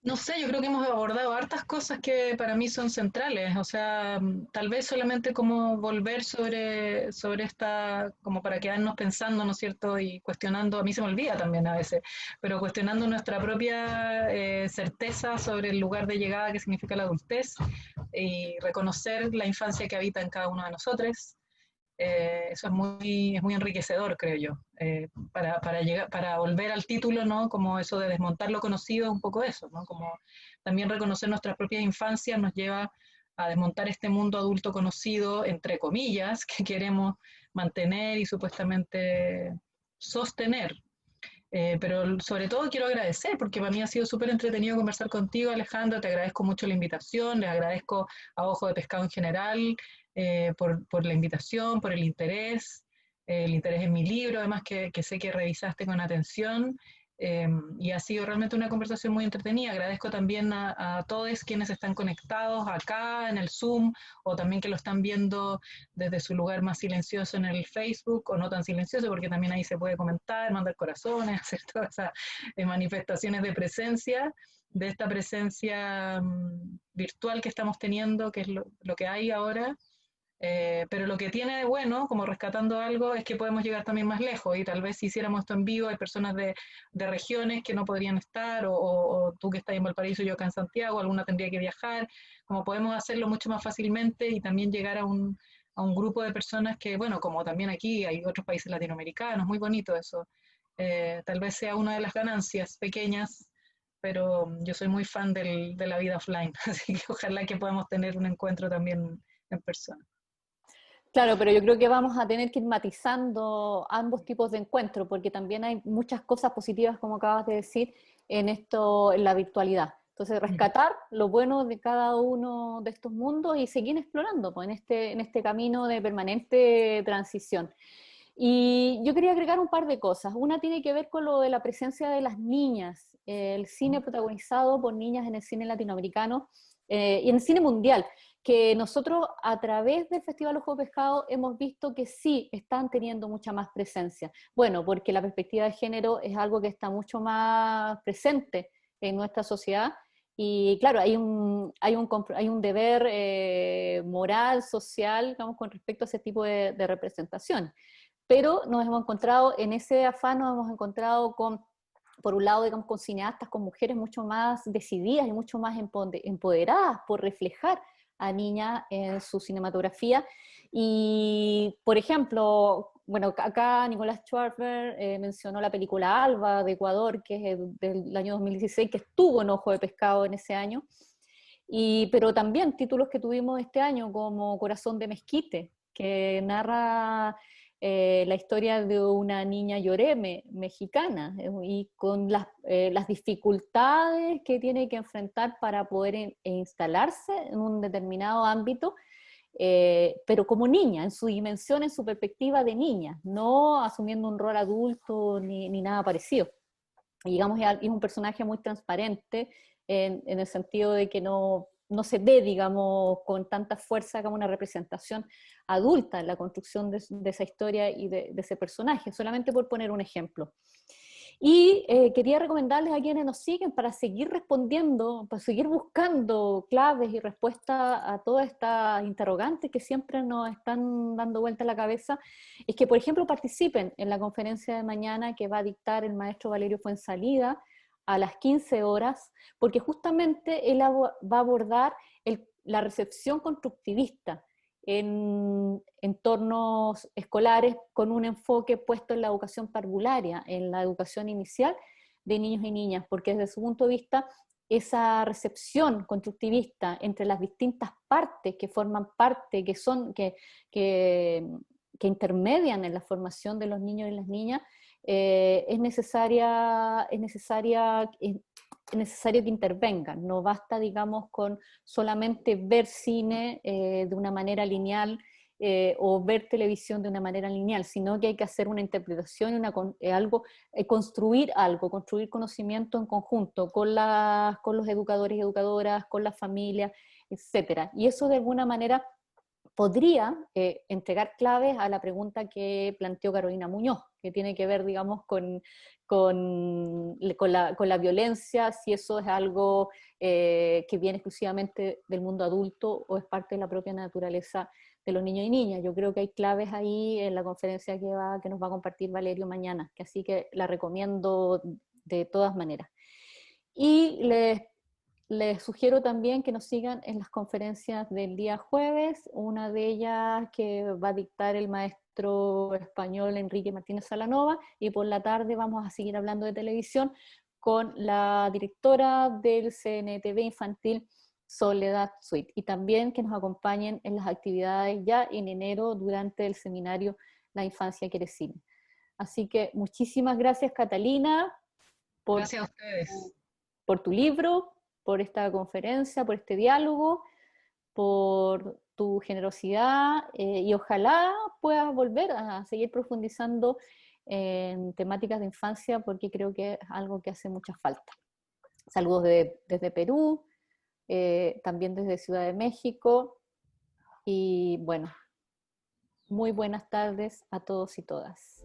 No sé, yo creo que hemos abordado hartas cosas que para mí son centrales, o sea, tal vez solamente como volver sobre esta, como para quedarnos pensando, ¿no es cierto? Y cuestionando, a mí se me olvida también a veces, pero cuestionando nuestra propia certeza sobre el lugar de llegada que significa la adultez y reconocer la infancia que habita en cada uno de nosotros. Eso es muy enriquecedor, creo yo, para volver al título, ¿no? Como eso de desmontar lo conocido, un poco eso, ¿no? Como también reconocer nuestras propias infancias nos lleva a desmontar este mundo adulto conocido, entre comillas, que queremos mantener y supuestamente sostener. Pero sobre todo quiero agradecer, porque para mí ha sido súper entretenido conversar contigo, Alejandra, te agradezco mucho la invitación, les agradezco a Ojo de Pescado en general por la invitación, por el interés en mi libro, además que sé que revisaste con atención. Y ha sido realmente una conversación muy entretenida. Agradezco también a todos quienes están conectados acá en el Zoom, o también que lo están viendo desde su lugar más silencioso en el Facebook, o no tan silencioso, porque también ahí se puede comentar, mandar corazones, hacer todas esas manifestaciones de presencia, de esta presencia virtual que estamos teniendo, que es lo que hay ahora. Pero lo que tiene de bueno, como rescatando algo, es que podemos llegar también más lejos, y tal vez si hiciéramos esto en vivo, hay personas de regiones que no podrían estar, o tú que estás en Valparaíso y yo acá en Santiago, alguna tendría que viajar, como podemos hacerlo mucho más fácilmente y también llegar a un grupo de personas que, bueno, como también aquí hay otros países latinoamericanos, muy bonito eso. Tal vez sea una de las ganancias pequeñas, pero yo soy muy fan de la vida offline, así que ojalá que podamos tener un encuentro también en persona. Claro, pero yo creo que vamos a tener que ir matizando ambos tipos de encuentro, porque también hay muchas cosas positivas, como acabas de decir, en esto, en la virtualidad. Entonces, rescatar lo bueno de cada uno de estos mundos y seguir explorando pues, en este camino de permanente transición. Y yo quería agregar un par de cosas. Una tiene que ver con lo de la presencia de las niñas, el cine protagonizado por niñas en el cine latinoamericano y en el cine mundial, que nosotros a través del Festival Ojo de Pescado hemos visto que sí están teniendo mucha más presencia. Bueno, porque la perspectiva de género es algo que está mucho más presente en nuestra sociedad. Y claro, hay un deber moral, social, digamos, con respecto a ese tipo de representación. Pero nos hemos encontrado, en ese afán nos hemos encontrado con, por un lado, digamos, con cineastas, con mujeres mucho más decididas y mucho más empoderadas por reflejar a niñas en su cinematografía. Y, por ejemplo, bueno, acá Nicolás Schwarber mencionó la película Alba de Ecuador, que es del año 2016, que estuvo en Ojo de Pescado en ese año. Pero también títulos que tuvimos este año, como Corazón de Mezquite, que narra la historia de una niña lloreme mexicana y con las dificultades que tiene que enfrentar para poder instalarse en un determinado ámbito, pero como niña, en su dimensión, en su perspectiva de niña, no asumiendo un rol adulto ni nada parecido. Y digamos, es un personaje muy transparente en el sentido de que no se ve, digamos, con tanta fuerza como una representación adulta en la construcción de esa historia y de ese personaje, solamente por poner un ejemplo. Y quería recomendarles a quienes nos siguen para seguir respondiendo, para seguir buscando claves y respuestas a todas estas interrogantes que siempre nos están dando vuelta a la cabeza, es que, por ejemplo, participen en la conferencia de mañana que va a dictar el maestro Valerio Fuenzalida a las 15 horas, porque justamente él va a abordar la recepción constructivista en entornos escolares con un enfoque puesto en la educación parvularia, en la educación inicial de niños y niñas, porque desde su punto de vista esa recepción constructivista entre las distintas partes que forman parte, que intermedian en la formación de los niños y las niñas, es necesario que intervengan. No basta, digamos, con solamente ver cine de una manera lineal o ver televisión de una manera lineal, sino que hay que hacer una interpretación, construir conocimiento en conjunto con los educadores y educadoras, con las familias, etcétera. Y eso de alguna manera podría entregar claves a la pregunta que planteó Carolina Muñoz, que tiene que ver, digamos, con la violencia, si eso es algo que viene exclusivamente del mundo adulto o es parte de la propia naturaleza de los niños y niñas. Yo creo que hay claves ahí en la conferencia que nos va a compartir Valerio mañana, que así que la recomiendo de todas maneras. Y les sugiero también que nos sigan en las conferencias del día jueves, una de ellas que va a dictar el maestro español Enrique Martínez Salanova, y por la tarde vamos a seguir hablando de televisión con la directora del CNTV infantil, Soledad Sweet, y también que nos acompañen en las actividades ya en enero durante el seminario La Infancia Quiere Cine. Así que muchísimas gracias, Catalina, Gracias a ustedes. por tu libro, por esta conferencia, por este diálogo, por tu generosidad y ojalá puedas volver a seguir profundizando en temáticas de infancia porque creo que es algo que hace mucha falta. Saludos desde Perú, también desde Ciudad de México y bueno, muy buenas tardes a todos y todas.